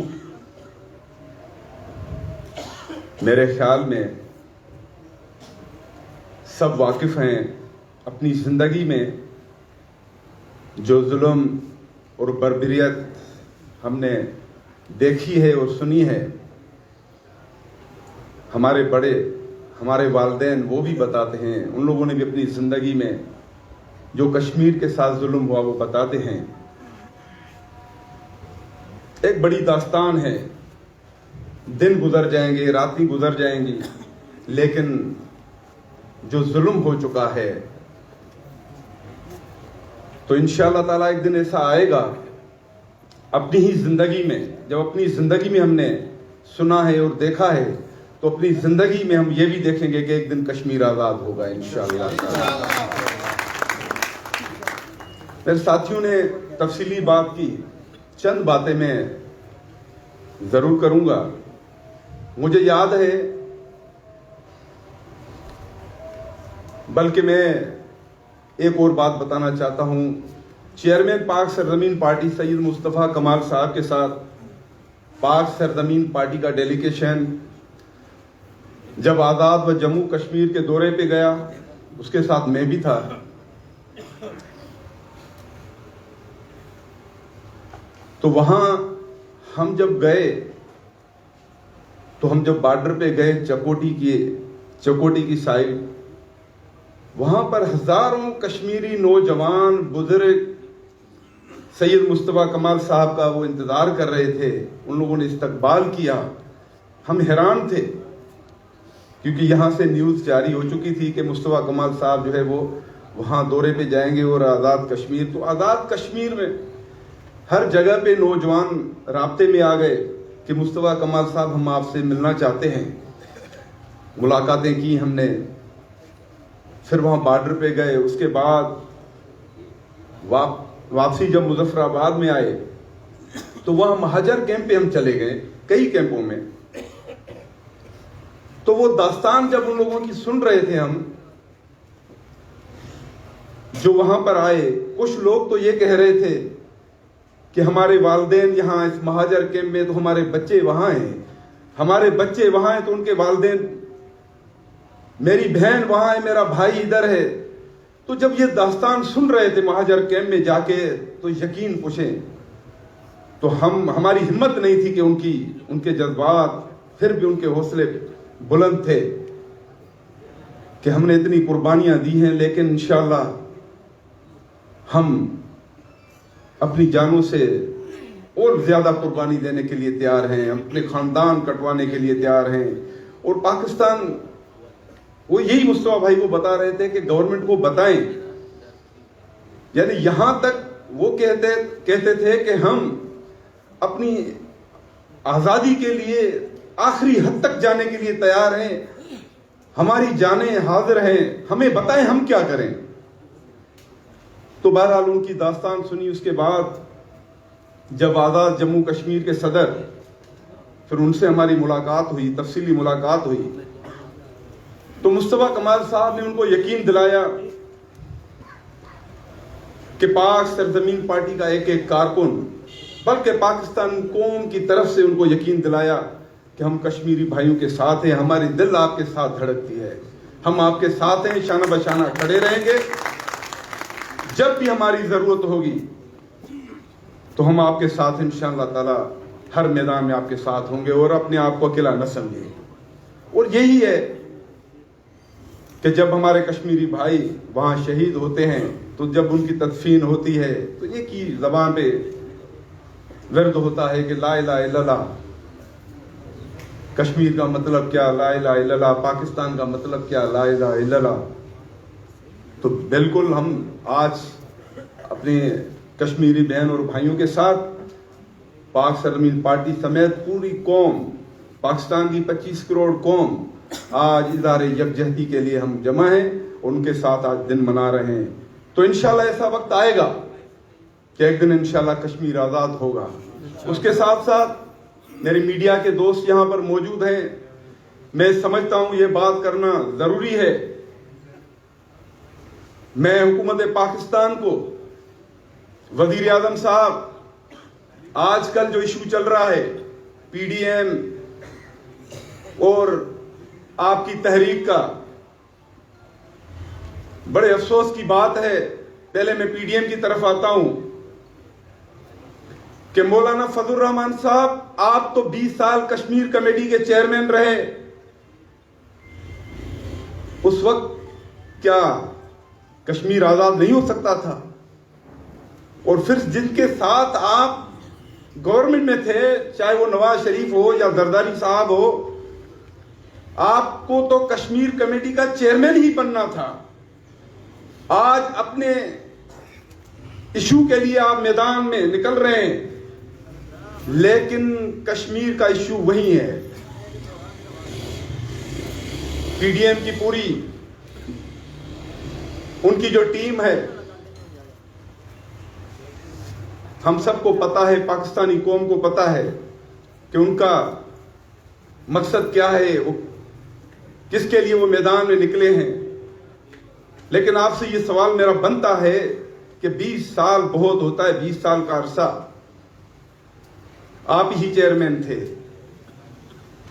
میرے خیال میں سب واقف ہیں. اپنی زندگی میں جو ظلم اور بربریت ہم نے دیکھی ہے اور سنی ہے، ہمارے بڑے، ہمارے والدین وہ بھی بتاتے ہیں، ان لوگوں نے بھی اپنی زندگی میں جو کشمیر کے ساتھ ظلم ہوا وہ بتاتے ہیں. ایک بڑی داستان ہے، دن گزر جائیں گے، راتیں گزر جائیں گی، لیکن جو ظلم ہو چکا ہے تو انشاءاللہ تعالیٰ ایک دن ایسا آئے گا اپنی ہی زندگی میں، جب اپنی زندگی میں ہم نے سنا ہے اور دیکھا ہے تو اپنی زندگی میں ہم یہ بھی دیکھیں گے کہ ایک دن کشمیر آزاد ہوگا انشاءاللہ تعالیٰ. میرے ساتھیوں نے تفصیلی بات کی، چند باتیں میں ضرور کروں گا. مجھے یاد ہے، بلکہ میں ایک اور بات بتانا چاہتا ہوں. چیئرمین پاک سرزمین پارٹی سید مصطفیٰ کمال صاحب کے ساتھ پاک سرزمین پارٹی کا ڈیلیگیشن جب آزاد و جموں کشمیر کے دورے پہ گیا، اس کے ساتھ میں بھی تھا. تو وہاں ہم جب گئے تو ہم جب بارڈر پہ گئے چکوٹی کی سائڈ، وہاں پر ہزاروں کشمیری نوجوان بزرگ سید مصطفیٰ کمال صاحب کا وہ انتظار کر رہے تھے. ان لوگوں نے استقبال کیا. ہم حیران تھے کیونکہ یہاں سے نیوز جاری ہو چکی تھی کہ مصطفیٰ کمال صاحب جو ہے وہ وہاں دورے پہ جائیں گے اور آزاد کشمیر. تو آزاد کشمیر میں ہر جگہ پہ نوجوان رابطے میں آ گئے کہ مصطفیٰ کمال صاحب ہم آپ سے ملنا چاہتے ہیں. ملاقاتیں کی ہم نے، پھر وہاں بارڈر پہ گئے. اس کے بعد واپسی جب مظفر آباد میں آئے تو وہاں مہاجر کیمپ پہ ہم چلے گئے، کئی کیمپوں میں. تو وہ داستان جب ان لوگوں کی سن رہے تھے ہم جو وہاں پر آئے، کچھ لوگ تو یہ کہہ رہے تھے کہ ہمارے والدین یہاں اس مہاجر کیمپ میں تو ہمارے بچے وہاں ہیں، ہمارے بچے وہاں ہیں تو ان کے والدین، میری بہن وہاں ہے، میرا بھائی ادھر ہے. تو جب یہ داستان سن رہے تھے مہاجر کیمپ میں جا کے، تو یقین پوچھیں تو ہماری ہمت نہیں تھی کہ ان کے جذبات، پھر بھی ان کے حوصلے بلند تھے کہ ہم نے اتنی قربانیاں دی ہیں، لیکن انشاءاللہ ہم اپنی جانوں سے اور زیادہ قربانی دینے کے لیے تیار ہیں، ہم اپنے خاندان کٹوانے کے لیے تیار ہیں. اور پاکستان، وہ یہی مصطفیٰ بھائی کو بتا رہے تھے کہ گورنمنٹ کو بتائیں یعنی یہاں تک وہ کہتے تھے کہ ہم اپنی آزادی کے لیے آخری حد تک جانے کے لیے تیار ہیں، ہماری جانیں حاضر ہیں، ہمیں بتائیں ہم کیا کریں۔ تو بہرحال ان کی داستان سنی۔ اس کے بعد جب آزاد جموں کشمیر کے صدر، پھر ان سے ہماری ملاقات ہوئی، تفصیلی ملاقات ہوئی، تو مصطفیٰ کمال صاحب نے ان کو یقین دلایا کہ پاک سرزمین پارٹی کا ایک ایک کارکن، بلکہ پاکستان قوم کی طرف سے ان کو یقین دلایا کہ ہم کشمیری بھائیوں کے ساتھ ہیں، ہماری دل آپ کے ساتھ دھڑکتی ہے، ہم آپ کے ساتھ ہیں، شانہ بشانہ کھڑے رہیں گے، جب بھی ہماری ضرورت ہوگی تو ہم آپ کے ساتھ انشاءاللہ تعالی ہر میدان میں آپ کے ساتھ ہوں گے، اور اپنے آپ کو اکیلا نہ سمجھیں۔ اور یہی ہے کہ جب ہمارے کشمیری بھائی وہاں شہید ہوتے ہیں تو جب ان کی تدفین ہوتی ہے تو ایک ہی زبان پہ ورد ہوتا ہے کہ لا الہ الا اللہ، کشمیر کا مطلب کیا، لا الہ الا اللہ، پاکستان کا مطلب کیا، لا الہ الا اللہ۔ تو بالکل ہم آج اپنے کشمیری بہن اور بھائیوں کے ساتھ پاک سرزمین پارٹی سمیت پوری قوم، پاکستان کی 25 کروڑ قوم آج اظہار یکجہتی کے لیے ہم جمع ہیں، ان کے ساتھ آج دن منا رہے ہیں۔ تو انشاءاللہ ایسا وقت آئے گا کہ ایک دن انشاءاللہ کشمیر آزاد ہوگا۔ اس کے ساتھ ساتھ میرے میڈیا کے دوست یہاں پر موجود ہیں، میں سمجھتا ہوں یہ بات کرنا ضروری ہے۔ میں حکومت پاکستان کو، وزیر اعظم صاحب، آج کل جو ایشو چل رہا ہے پی ڈی ایم اور آپ کی تحریک کا، بڑے افسوس کی بات ہے، پہلے میں پی ڈی ایم کی طرف آتا ہوں کہ مولانا فضل الرحمان صاحب، آپ تو 20 سال کشمیر کمیٹی کے چیئرمین رہے، اس وقت کیا کشمیر آزاد نہیں ہو سکتا تھا؟ اور پھر جن کے ساتھ آپ گورنمنٹ میں تھے، چاہے وہ نواز شریف ہو یا زرداری صاحب ہو، آپ کو تو کشمیر کمیٹی کا چیئرمین ہی بننا تھا۔ آج اپنے ایشو کے لیے آپ میدان میں نکل رہے ہیں، لیکن کشمیر کا ایشو وہی ہے۔ پی ڈی ایم کی پوری ان کی جو ٹیم ہے، ہم سب کو پتا ہے، پاکستانی قوم کو پتا ہے کہ ان کا مقصد کیا ہے، وہ کس کے لیے وہ میدان میں نکلے ہیں۔ لیکن آپ سے یہ سوال میرا بنتا ہے کہ 20 سال بہت ہوتا ہے، 20 سال کا عرصہ آپ ہی چیئرمین تھے،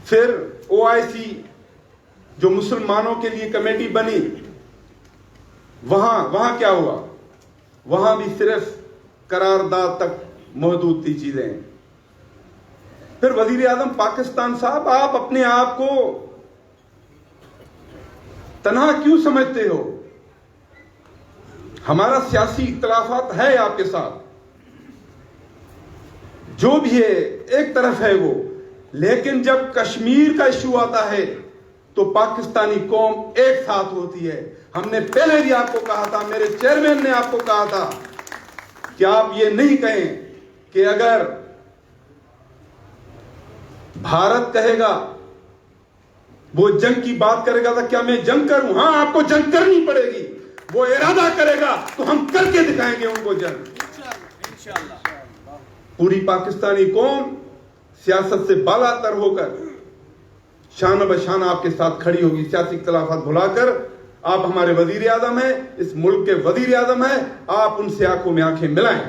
پھر او آئی سی جو مسلمانوں کے لیے کمیٹی بنی، وہاں کیا ہوا؟ وہاں بھی صرف قرارداد تک محدود تھی چیزیں۔ پھر وزیر اعظم پاکستان صاحب، آپ اپنے آپ کو تنہا کیوں سمجھتے ہو؟ ہمارا سیاسی اختلافات ہے آپ کے ساتھ، جو بھی ہے ایک طرف ہے وہ، لیکن جب کشمیر کا ایشو آتا ہے تو پاکستانی قوم ایک ساتھ ہوتی ہے۔ ہم نے پہلے بھی آپ کو کہا تھا، میرے چیئرمین نے آپ کو کہا تھا کہ آپ یہ نہیں کہیں کہ اگر بھارت کہے گا، وہ جنگ کی بات کرے گا تو کیا میں جنگ کروں؟ ہاں، آپ کو جنگ کرنی پڑے گی۔ وہ ارادہ کرے گا تو ہم کر کے دکھائیں گے ان کو جنگ۔ پوری پاکستانی قوم سیاست سے بالا تر ہو کر شانہ بشانہ آپ کے ساتھ کھڑی ہوگی، سیاسی اختلافات بھلا کر۔ آپ ہمارے وزیر اعظم ہیں، اس ملک کے وزیر اعظم ہیں، آپ ان سے آنکھوں میں آنکھیں ملائیں،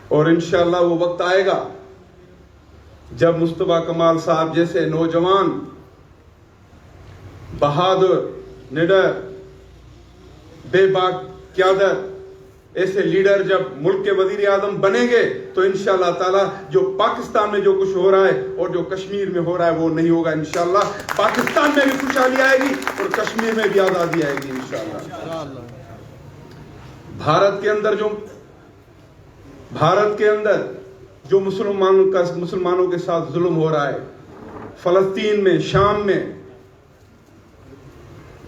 اور انشاءاللہ وہ وقت آئے گا جب مصطفیٰ کمال صاحب جیسے نوجوان، بہادر، نڈر، بے باک قیادت، ایسے لیڈر جب ملک کے وزیر اعظم بنیں گے تو انشاءاللہ تعالی جو پاکستان میں جو کچھ ہو رہا ہے اور جو کشمیر میں ہو رہا ہے وہ نہیں ہوگا انشاءاللہ۔ پاکستان میں بھی خوشحالی آئے گی اور کشمیر میں بھی آزادی آئے گی انشاءاللہ۔ بھارت کے اندر جو مسلمانوں کے ساتھ ظلم ہو رہا ہے، فلسطین میں، شام میں،